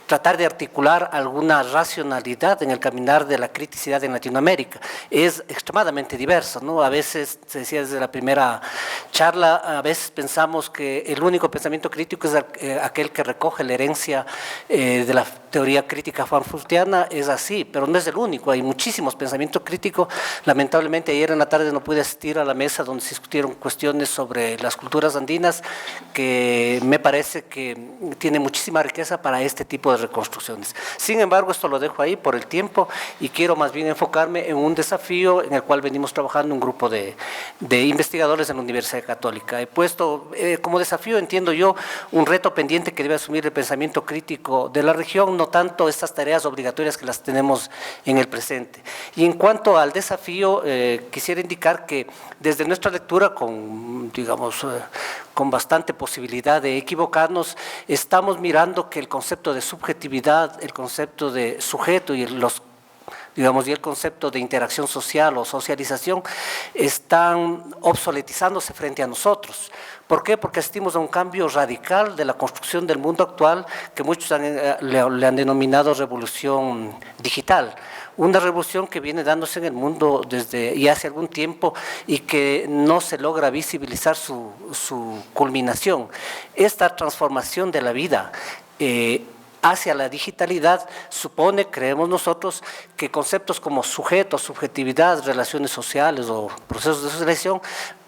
tratar de articular alguna racionalidad en el caminar de la criticidad en Latinoamérica. Es extremadamente diversa, ¿no? A veces, se decía desde la primera charla, a veces pensamos que el único pensamiento crítico es aquel que recoge la herencia de la teoría crítica frankfurtiana. Es así, pero no es el único, hay muchísimos pensamientos críticos. Lamentablemente ayer en la tarde no pude asistir a la mesa donde se discutieron cuestiones sobre las culturas andinas, que me parece que tiene muchísima riqueza para este tipo de reconstrucciones. Sin embargo, esto lo dejo ahí por el tiempo y quiero más bien enfocarme en un desafío en el cual venimos trabajando un grupo de investigadores en la Universidad Católica. He puesto como desafío, entiendo yo, un reto pendiente que debe asumir el pensamiento crítico de la región, no tanto estas tareas obligatorias que las tenemos en el presente. Y en cuanto al desafío, quisiera indicar que desde nuestra lectura, con bastante posibilidad de equivocarnos, estamos mirando que el concepto de subjetividad, el concepto de sujeto y el concepto de interacción social o socialización están obsoletizándose frente a nosotros. ¿Por qué? Porque asistimos a un cambio radical de la construcción del mundo actual que muchos le han denominado revolución digital. Una revolución que viene dándose en el mundo desde ya hace algún tiempo y que no se logra visibilizar su culminación. Esta transformación de la vida hacia la digitalidad supone, creemos nosotros, que conceptos como sujeto, subjetividad, relaciones sociales o procesos de socialización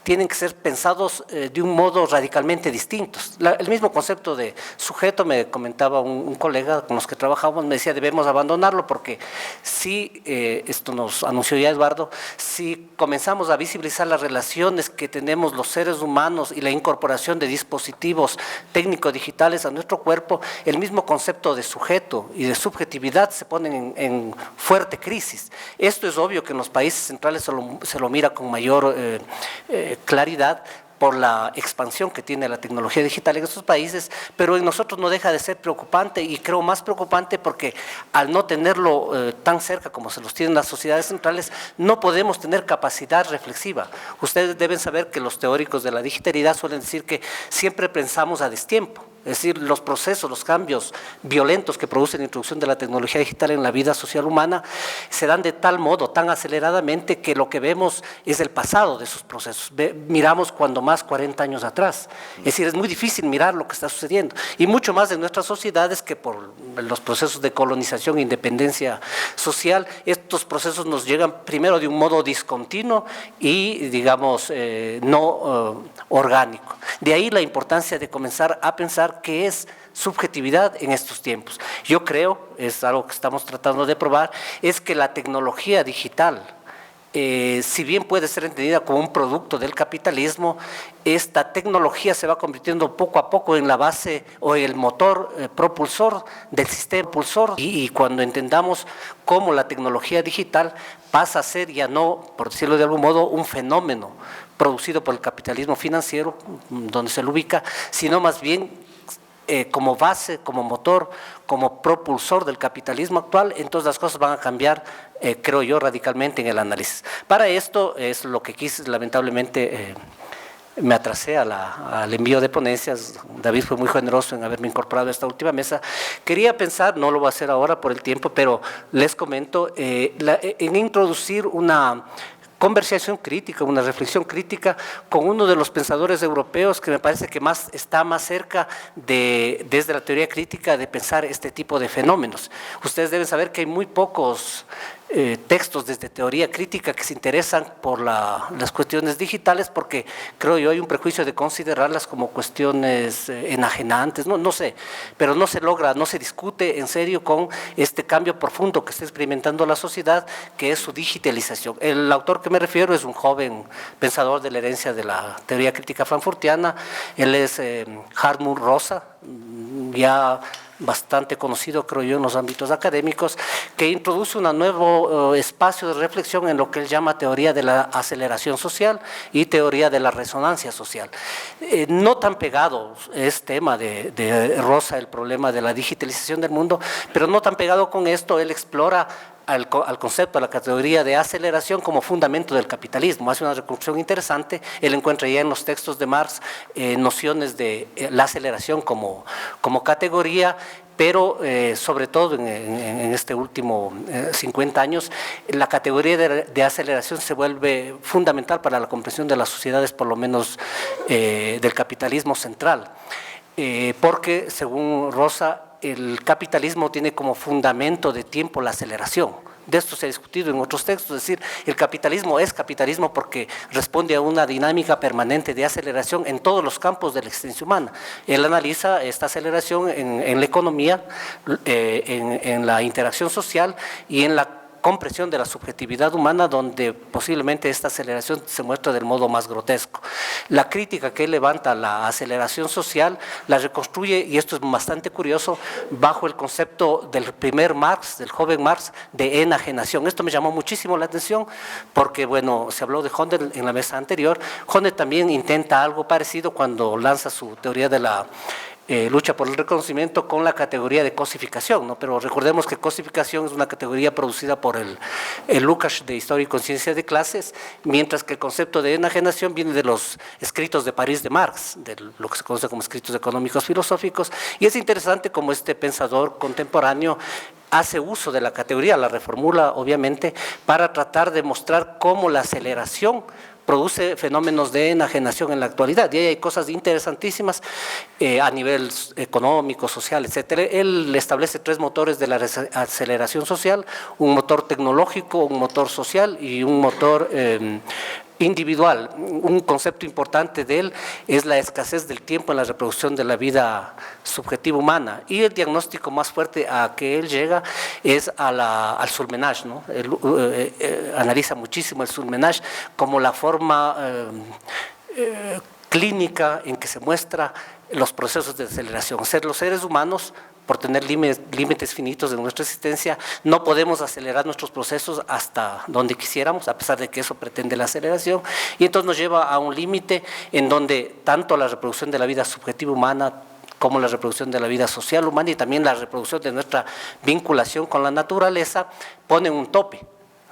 tienen que ser pensados de un modo radicalmente distinto. El mismo concepto de sujeto, me comentaba un colega con los que trabajamos, me decía, debemos abandonarlo porque si, esto nos anunció ya Eduardo, si comenzamos a visibilizar las relaciones que tenemos los seres humanos y la incorporación de dispositivos técnico-digitales a nuestro cuerpo, el mismo concepto de sujeto y de subjetividad se ponen en fuerte crisis. Esto es obvio que en los países centrales se lo mira con mayor claridad, por la expansión que tiene la tecnología digital en estos países, pero en nosotros no deja de ser preocupante, y creo más preocupante porque al no tenerlo tan cerca como se los tienen las sociedades centrales, no podemos tener capacidad reflexiva. Ustedes deben saber que los teóricos de la digitalidad suelen decir que siempre pensamos a destiempo. Es decir, los procesos, los cambios violentos que produce la introducción de la tecnología digital en la vida social humana se dan de tal modo, tan aceleradamente, que lo que vemos es el pasado de esos procesos. Miramos cuando más 40 años atrás. Es decir, es muy difícil mirar lo que está sucediendo. Y mucho más en nuestras sociedades, que por los procesos de colonización e independencia social, estos procesos nos llegan primero de un modo discontinuo y, digamos, no orgánico. De ahí la importancia de comenzar a pensar qué es subjetividad en estos tiempos. Yo creo, es algo que estamos tratando de probar, es que la tecnología digital, si bien puede ser entendida como un producto del capitalismo, esta tecnología se va convirtiendo poco a poco en la base o el motor propulsor del sistema propulsor, y cuando entendamos cómo la tecnología digital pasa a ser ya no, por decirlo de algún modo, un fenómeno producido por el capitalismo financiero, donde se lo ubica, sino más bien como base, como motor, como propulsor del capitalismo actual, entonces las cosas van a cambiar, creo yo, radicalmente en el análisis. Para esto es lo que quise, lamentablemente me atrasé al envío de ponencias. David fue muy generoso en haberme incorporado a esta última mesa. Quería pensar, no lo voy a hacer ahora por el tiempo, pero les comento, en introducir una conversación crítica, una reflexión crítica con uno de los pensadores europeos que me parece que está más cerca desde la teoría crítica de pensar este tipo de fenómenos. Ustedes deben saber que hay muy pocos textos desde teoría crítica que se interesan por las cuestiones digitales, porque creo yo hay un prejuicio de considerarlas como cuestiones enajenantes, no sé, pero no se logra, no se discute en serio con este cambio profundo que está experimentando la sociedad, que es su digitalización. El autor que me refiero es un joven pensador de la herencia de la teoría crítica frankfurtiana. Él es Hartmut Rosa, ya bastante conocido, creo yo, en los ámbitos académicos, que introduce un nuevo espacio de reflexión en lo que él llama teoría de la aceleración social y teoría de la resonancia social. No tan pegado es tema de Rosa el problema de la digitalización del mundo, pero no tan pegado con esto, él explora al concepto, a la categoría de aceleración como fundamento del capitalismo. Hace una reconstrucción interesante. Él encuentra ya en los textos de Marx nociones de la aceleración como categoría, pero sobre todo en este último 50 años, la categoría de aceleración se vuelve fundamental para la comprensión de las sociedades, por lo menos del capitalismo central, porque según Rosa, el capitalismo tiene como fundamento de tiempo la aceleración. De esto se ha discutido en otros textos, es decir, el capitalismo es capitalismo porque responde a una dinámica permanente de aceleración en todos los campos de la existencia humana. Él analiza esta aceleración en la economía, en la interacción social y en la comprensión de la subjetividad humana, donde posiblemente esta aceleración se muestra del modo más grotesco. La crítica que él levanta a la aceleración social la reconstruye, y esto es bastante curioso, bajo el concepto del primer Marx, del joven Marx, de enajenación. Esto me llamó muchísimo la atención porque, bueno, se habló de Honnet en la mesa anterior. Honnet también intenta algo parecido cuando lanza su teoría de la lucha por el reconocimiento con la categoría de cosificación, ¿no? Pero recordemos que cosificación es una categoría producida por el Lukács de Historia y Conciencia de Clases, mientras que el concepto de enajenación viene de los escritos de París de Marx, de lo que se conoce como escritos económicos filosóficos, y es interesante cómo este pensador contemporáneo hace uso de la categoría, la reformula obviamente, para tratar de mostrar cómo la aceleración produce fenómenos de enajenación en la actualidad. Y ahí hay cosas interesantísimas a nivel económico, social, etcétera. Él establece 3 motores de la aceleración social: un motor tecnológico, un motor social y un motor individual. Un concepto importante de él es la escasez del tiempo en la reproducción de la vida subjetiva humana, y el diagnóstico más fuerte a que él llega es al surmenage, ¿no? Él analiza muchísimo el surmenage como la forma clínica en que se muestra los procesos de aceleración. Los seres humanos, por tener límites finitos de nuestra existencia, no podemos acelerar nuestros procesos hasta donde quisiéramos, a pesar de que eso pretende la aceleración, y entonces nos lleva a un límite en donde tanto la reproducción de la vida subjetiva humana como la reproducción de la vida social humana y también la reproducción de nuestra vinculación con la naturaleza ponen un tope.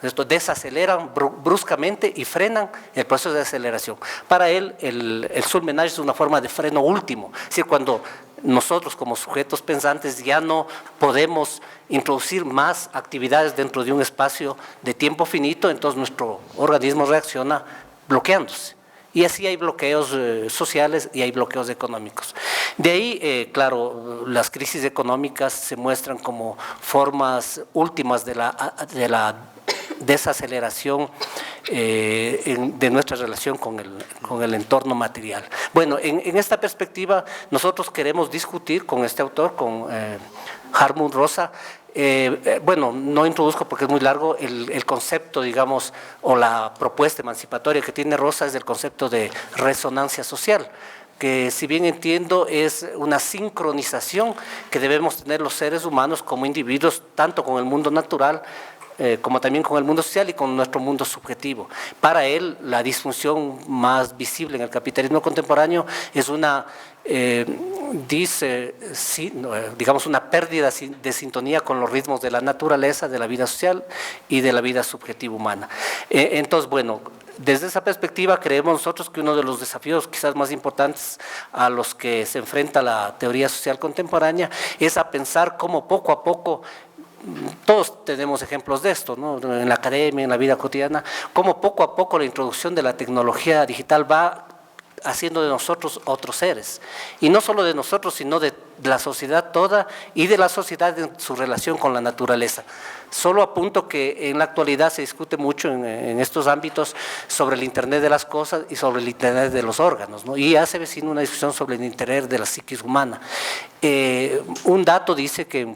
Esto desaceleran bruscamente y frenan el proceso de aceleración. Para él, el surmenage es una forma de freno último. Es decir, cuando nosotros como sujetos pensantes ya no podemos introducir más actividades dentro de un espacio de tiempo finito, entonces nuestro organismo reacciona bloqueándose. Y así hay bloqueos sociales y hay bloqueos económicos. De ahí, claro, las crisis económicas se muestran como formas últimas de la desaceleración de nuestra relación con el entorno material. Bueno, en esta perspectiva nosotros queremos discutir con este autor, con Hartmut Rosa. Bueno, no introduzco porque es muy largo el concepto, digamos, o la propuesta emancipatoria que tiene Rosa es el concepto de resonancia social, que si bien entiendo es una sincronización que debemos tener los seres humanos como individuos, tanto con el mundo natural como también con el mundo social y con nuestro mundo subjetivo. Para él, la disfunción más visible en el capitalismo contemporáneo es una digamos una pérdida de sintonía con los ritmos de la naturaleza, de la vida social y de la vida subjetiva humana. Entonces, bueno, desde esa perspectiva creemos nosotros que uno de los desafíos quizás más importantes a los que se enfrenta la teoría social contemporánea es a pensar cómo poco a poco, todos tenemos ejemplos de esto, ¿no? En la academia, en la vida cotidiana, cómo poco a poco la introducción de la tecnología digital va haciendo de nosotros otros seres, y no solo de nosotros, sino de la sociedad toda y de la sociedad en su relación con la naturaleza. Solo apunto que en la actualidad se discute mucho en estos ámbitos sobre el Internet de las cosas y sobre el Internet de los órganos, ¿no? Y ya se vecina una discusión sobre el Internet de la psiquis humana. Un dato dice que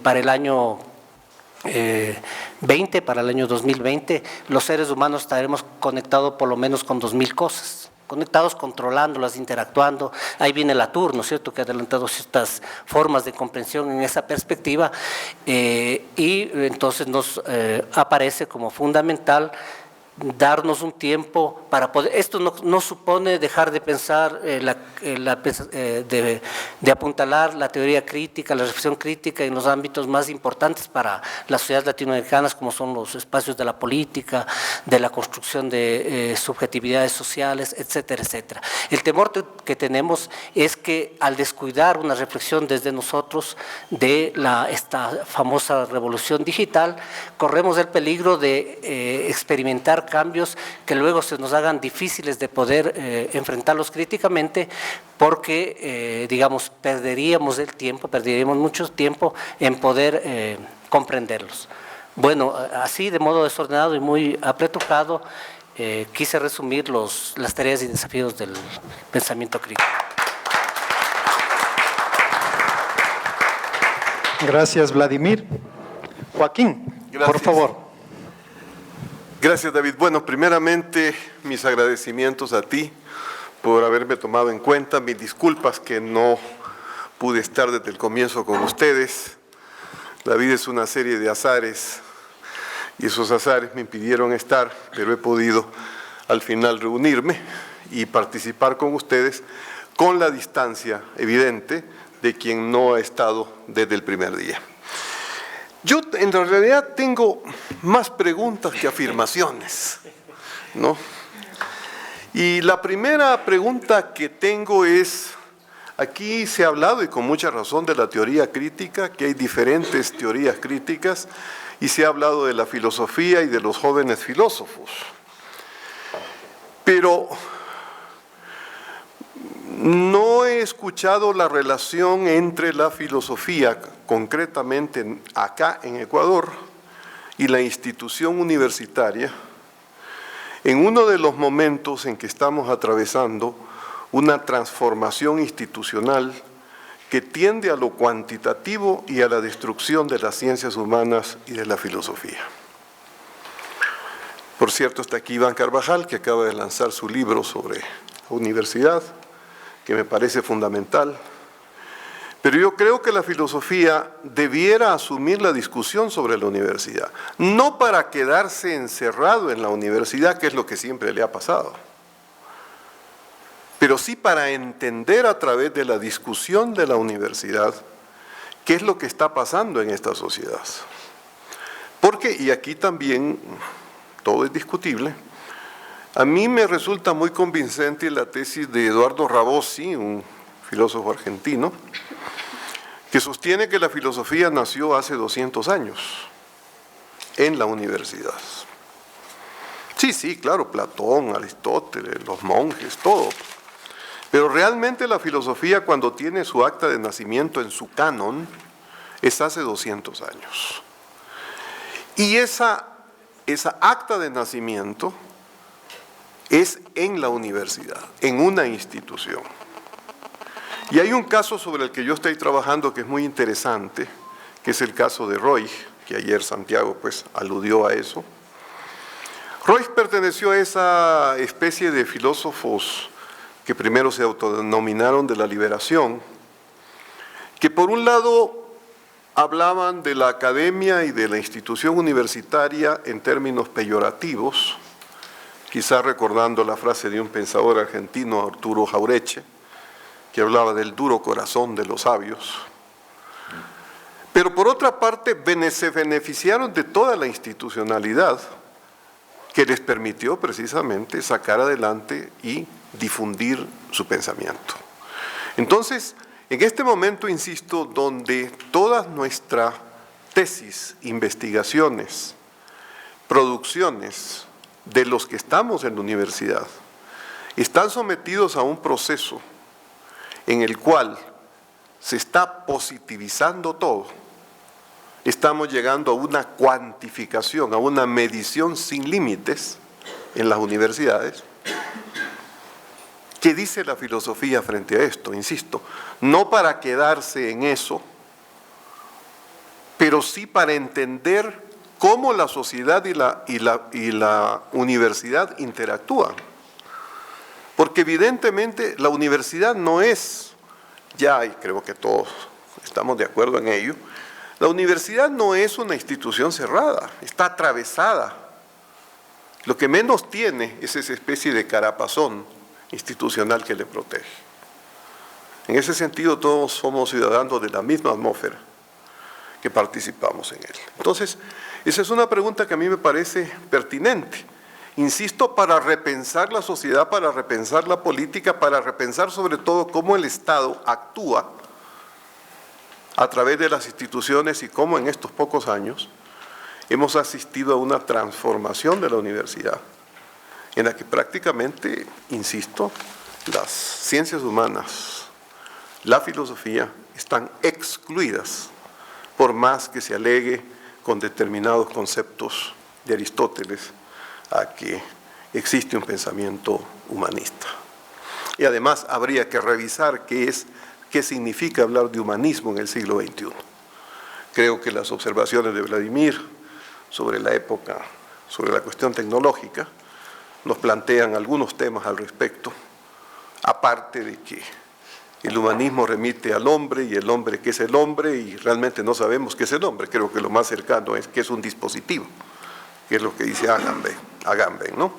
para el año 20, para el año 2020, los seres humanos estaremos conectados por lo menos con 2000 cosas, conectados, controlándolas, interactuando. Ahí viene Latour, ¿no es cierto?, que ha adelantado ciertas formas de comprensión en esa perspectiva, y entonces nos aparece como fundamental darnos un tiempo para poder, esto no supone dejar de pensar, de apuntalar la teoría crítica, la reflexión crítica en los ámbitos más importantes para las sociedades latinoamericanas, como son los espacios de la política, de la construcción de subjetividades sociales, etcétera, etcétera. El temor que tenemos es que al descuidar una reflexión desde nosotros de esta famosa revolución digital, corremos el peligro de experimentar cambios que luego se nos hagan difíciles de poder enfrentarlos críticamente, porque, digamos, perderíamos mucho tiempo en poder comprenderlos. Bueno, así de modo desordenado y muy apretujado, quise resumir las tareas y desafíos del pensamiento crítico. Gracias, Vladimir. Joaquín, Gracias. por favor. Gracias, David. Bueno, primeramente, mis agradecimientos a ti por haberme tomado en cuenta, mis disculpas que no pude estar desde el comienzo con ustedes. La vida es una serie de azares y esos azares me impidieron estar, pero he podido al final reunirme y participar con ustedes con la distancia evidente de quien no ha estado desde el primer día. Yo en realidad tengo más preguntas que afirmaciones, ¿no? Y la primera pregunta que tengo es, aquí se ha hablado y con mucha razón de la teoría crítica, que hay diferentes teorías críticas, y se ha hablado de la filosofía y de los jóvenes filósofos. Pero no he escuchado la relación entre la filosofía, concretamente acá en Ecuador, y la institución universitaria, en uno de los momentos en que estamos atravesando una transformación institucional que tiende a lo cuantitativo y a la destrucción de las ciencias humanas y de la filosofía. Por cierto, está aquí Iván Carvajal, que acaba de lanzar su libro sobre universidad, que me parece fundamental. Pero yo creo que la filosofía debiera asumir la discusión sobre la universidad, no para quedarse encerrado en la universidad, que es lo que siempre le ha pasado, pero sí para entender a través de la discusión de la universidad qué es lo que está pasando en esta sociedad. Porque, y aquí también todo es discutible, a mí me resulta muy convincente la tesis de Eduardo Rabossi, un filósofo argentino, que sostiene que la filosofía nació hace 200 años en la universidad. Sí, claro, Platón, Aristóteles, los monjes, todo. Pero realmente la filosofía, cuando tiene su acta de nacimiento en su canon, es hace 200 años. Y esa acta de nacimiento es en la universidad, en una institución. Y hay un caso sobre el que yo estoy trabajando que es muy interesante, que es el caso de Roig, que ayer Santiago pues aludió a eso. Roig perteneció a esa especie de filósofos que primero se autodenominaron de la liberación, que por un lado hablaban de la academia y de la institución universitaria en términos peyorativos, quizá recordando la frase de un pensador argentino, Arturo Jaureche, que hablaba del duro corazón de los sabios. Pero por otra parte, se beneficiaron de toda la institucionalidad que les permitió precisamente sacar adelante y difundir su pensamiento. Entonces, en este momento, insisto, donde todas nuestras tesis, investigaciones, producciones de los que estamos en la universidad están sometidos a un proceso en el cual se está positivizando todo, estamos llegando a una cuantificación, a una medición sin límites en las universidades. ¿Qué dice la filosofía frente a esto? Insisto, no para quedarse en eso, pero sí para entender cómo la sociedad y la universidad interactúan. Porque evidentemente la universidad no es, ya, y creo que todos estamos de acuerdo en ello, la universidad no es una institución cerrada, está atravesada. Lo que menos tiene es esa especie de carapazón institucional que le protege. En ese sentido, todos somos ciudadanos de la misma atmósfera que participamos en él. Entonces, esa es una pregunta que a mí me parece pertinente. Insisto, para repensar la sociedad, para repensar la política, para repensar sobre todo cómo el Estado actúa a través de las instituciones y cómo en estos pocos años hemos asistido a una transformación de la universidad, en la que prácticamente, insisto, las ciencias humanas, la filosofía, están excluidas, por más que se alegue con determinados conceptos de Aristóteles a que existe un pensamiento humanista. Y además habría que revisar qué significa hablar de humanismo en el siglo XXI. Creo que las observaciones de Vladimir sobre la época, sobre la cuestión tecnológica, nos plantean algunos temas al respecto, aparte de que el humanismo remite al hombre y el hombre qué es el hombre y realmente no sabemos qué es el hombre. Creo que lo más cercano es que es un dispositivo, que es lo que dice Agamben, ¿no?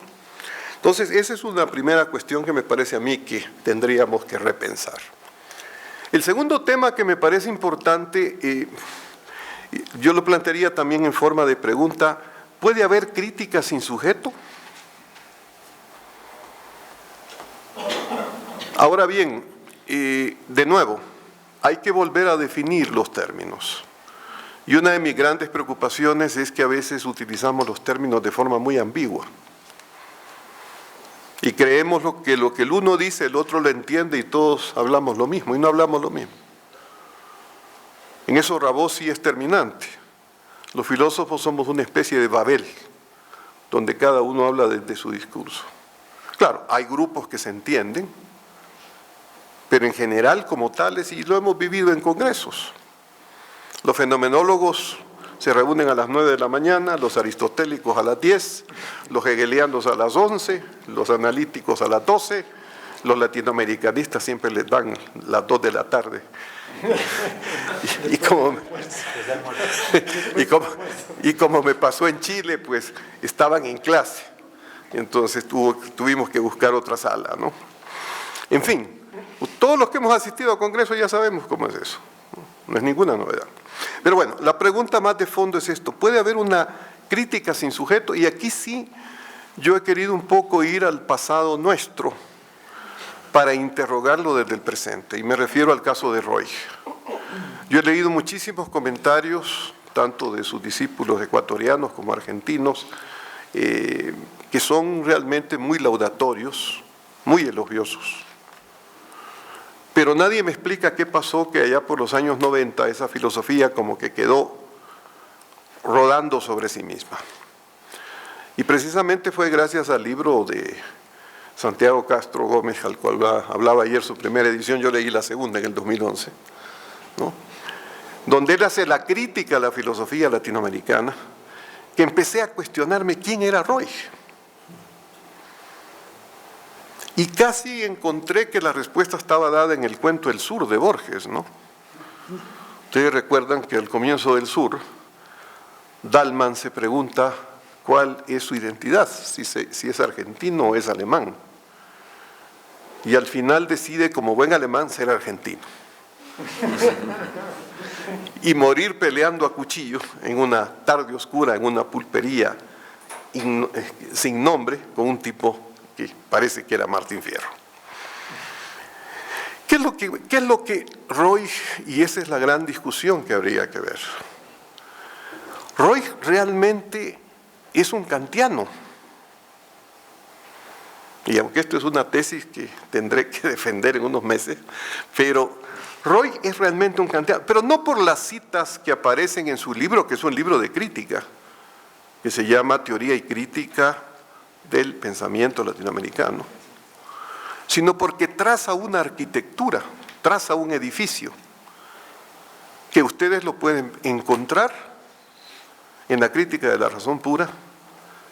Entonces, esa es una primera cuestión que me parece a mí que tendríamos que repensar. El segundo tema que me parece importante, yo lo plantearía también en forma de pregunta: ¿puede haber crítica sin sujeto? Ahora bien, de nuevo, hay que volver a definir los términos. Y una de mis grandes preocupaciones es que a veces utilizamos los términos de forma muy ambigua. Y creemos que lo que el uno dice, el otro lo entiende y todos hablamos lo mismo, y no hablamos lo mismo. En eso Rabossi es terminante. Los filósofos somos una especie de Babel, donde cada uno habla desde su discurso. Claro, hay grupos que se entienden, pero en general como tales, y lo hemos vivido en congresos. Los fenomenólogos se reúnen a las 9 de la mañana, los aristotélicos a las 10, los hegelianos a las 11, los analíticos a las 12, los latinoamericanistas siempre les dan las 2 de la tarde. Y como me pasó en Chile, pues estaban en clase. Entonces tuvimos que buscar otra sala, ¿no? En fin, todos los que hemos asistido a congresos ya sabemos cómo es eso. No es ninguna novedad. Pero bueno, la pregunta más de fondo es esto. ¿Puede haber una crítica sin sujeto? Y aquí sí, yo he querido un poco ir al pasado nuestro para interrogarlo desde el presente. Y me refiero al caso de Roig. Yo he leído muchísimos comentarios, tanto de sus discípulos ecuatorianos como argentinos, que son realmente muy laudatorios, muy elogiosos. Pero nadie me explica qué pasó que allá por los años 90 esa filosofía como que quedó rodando sobre sí misma. Y precisamente fue gracias al libro de Santiago Castro Gómez, al cual hablaba ayer su primera edición, yo leí la segunda en el 2011, ¿no? Donde él hace la crítica a la filosofía latinoamericana, que empecé a cuestionarme quién era Roig. Y casi encontré que la respuesta estaba dada en el cuento El Sur de Borges, ¿no? Ustedes recuerdan que al comienzo del Sur, Dalman se pregunta cuál es su identidad, si es argentino o es alemán. Y al final decide, como buen alemán, ser argentino. Y morir peleando a cuchillo en una tarde oscura, en una pulpería sin nombre, con un tipo que parece que era Martín Fierro. ¿Qué es lo que Roig, y esa es la gran discusión que habría que ver? Roig realmente es un kantiano. Y aunque esto es una tesis que tendré que defender en unos meses, pero Roig es realmente un kantiano, pero no por las citas que aparecen en su libro, que es un libro de crítica, que se llama Teoría y Crítica del Pensamiento Latinoamericano, sino porque traza una arquitectura, traza un edificio, que ustedes lo pueden encontrar en la Crítica de la Razón Pura,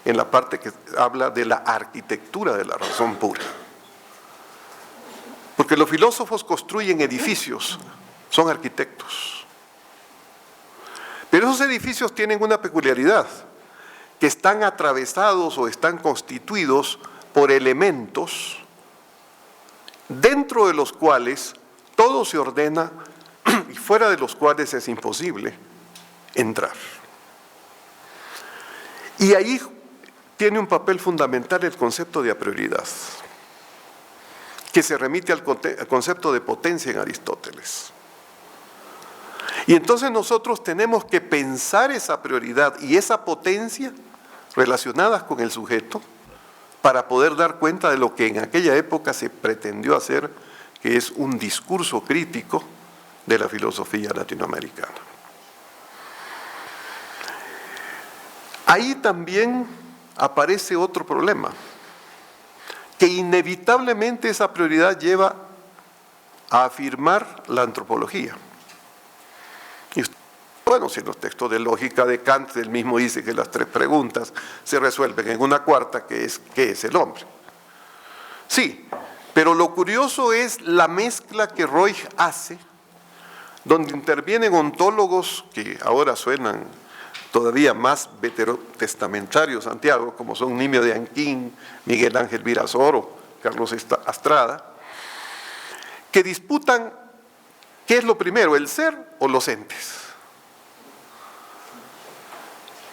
en la parte que habla de la arquitectura de la razón pura. Porque los filósofos construyen edificios, son arquitectos. Pero esos edificios tienen una peculiaridad, que están atravesados o están constituidos por elementos dentro de los cuales todo se ordena y fuera de los cuales es imposible entrar. Y ahí tiene un papel fundamental el concepto de aprioridad, que se remite al concepto de potencia en Aristóteles. Y entonces nosotros tenemos que pensar esa prioridad y esa potencia relacionadas con el sujeto para poder dar cuenta de lo que en aquella época se pretendió hacer, que es un discurso crítico de la filosofía latinoamericana. Ahí también aparece otro problema, que inevitablemente esa prioridad lleva a afirmar la antropología. Y bueno, si en los textos de lógica de Kant él mismo dice que las 3 preguntas se resuelven en una cuarta, que es ¿qué es el hombre? Sí, pero lo curioso es la mezcla que Roig hace, donde intervienen ontólogos que ahora suenan todavía más veterotestamentarios, Santiago, como son Nimio de Anquín, Miguel Ángel Virasoro, Carlos Astrada, que disputan qué es lo primero, el ser o los entes.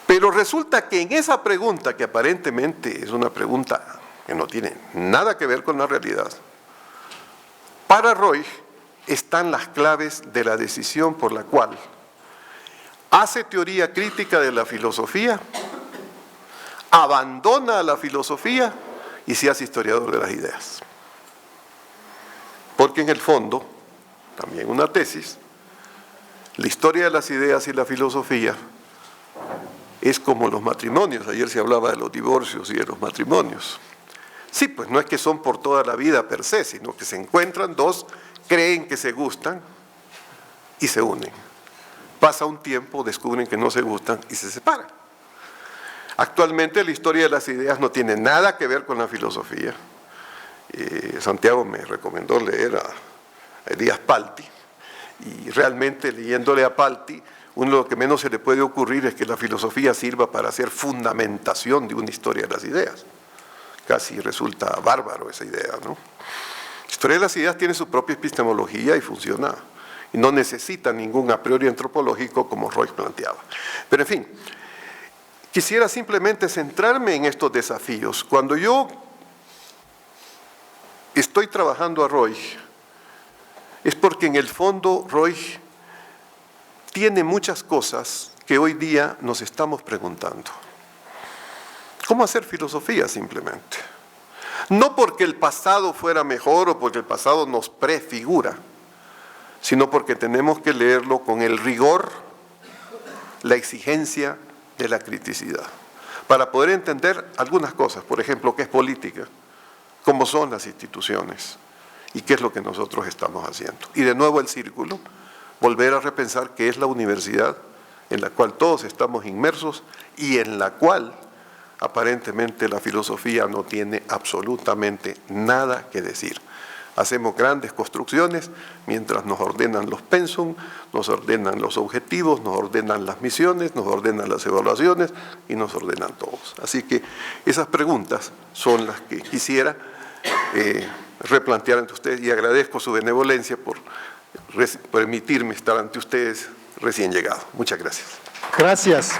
Pero resulta que en esa pregunta, que aparentemente es una pregunta que no tiene nada que ver con la realidad, para Roig están las claves de la decisión por la cual hace teoría crítica de la filosofía, abandona a la filosofía y se hace historiador de las ideas. Porque en el fondo, también una tesis, la historia de las ideas y la filosofía es como los matrimonios. Ayer se hablaba de los divorcios y de los matrimonios. Sí, pues no es que son por toda la vida per se, sino que se encuentran dos, creen que se gustan y se unen. Pasa un tiempo, descubren que no se gustan y se separan. Actualmente la historia de las ideas no tiene nada que ver con la filosofía Santiago me recomendó leer a Elías Palti, y realmente leyéndole a Palti, uno de lo que menos se le puede ocurrir es que la filosofía sirva para hacer fundamentación de una historia de las ideas. Casi resulta bárbaro esa idea, ¿no? La historia de las ideas tiene su propia epistemología y funciona, y no necesita ningún a priori antropológico como Roy planteaba. Pero en fin, quisiera simplemente centrarme en estos desafíos. Cuando yo estoy trabajando a Roy, es porque en el fondo Roy tiene muchas cosas que hoy día nos estamos preguntando. ¿Cómo hacer filosofía simplemente? No porque el pasado fuera mejor o porque el pasado nos prefigura, sino porque tenemos que leerlo con el rigor, la exigencia de la criticidad, para poder entender algunas cosas, por ejemplo, qué es política, cómo son las instituciones y qué es lo que nosotros estamos haciendo. Y de nuevo el círculo, volver a repensar qué es la universidad en la cual todos estamos inmersos y en la cual aparentemente la filosofía no tiene absolutamente nada que decir. Hacemos grandes construcciones mientras nos ordenan los pensum, nos ordenan los objetivos, nos ordenan las misiones, nos ordenan las evaluaciones y nos ordenan todos. Así que esas preguntas son las que quisiera replantear ante ustedes, y agradezco su benevolencia por permitirme estar ante ustedes recién llegado. Muchas gracias. Gracias.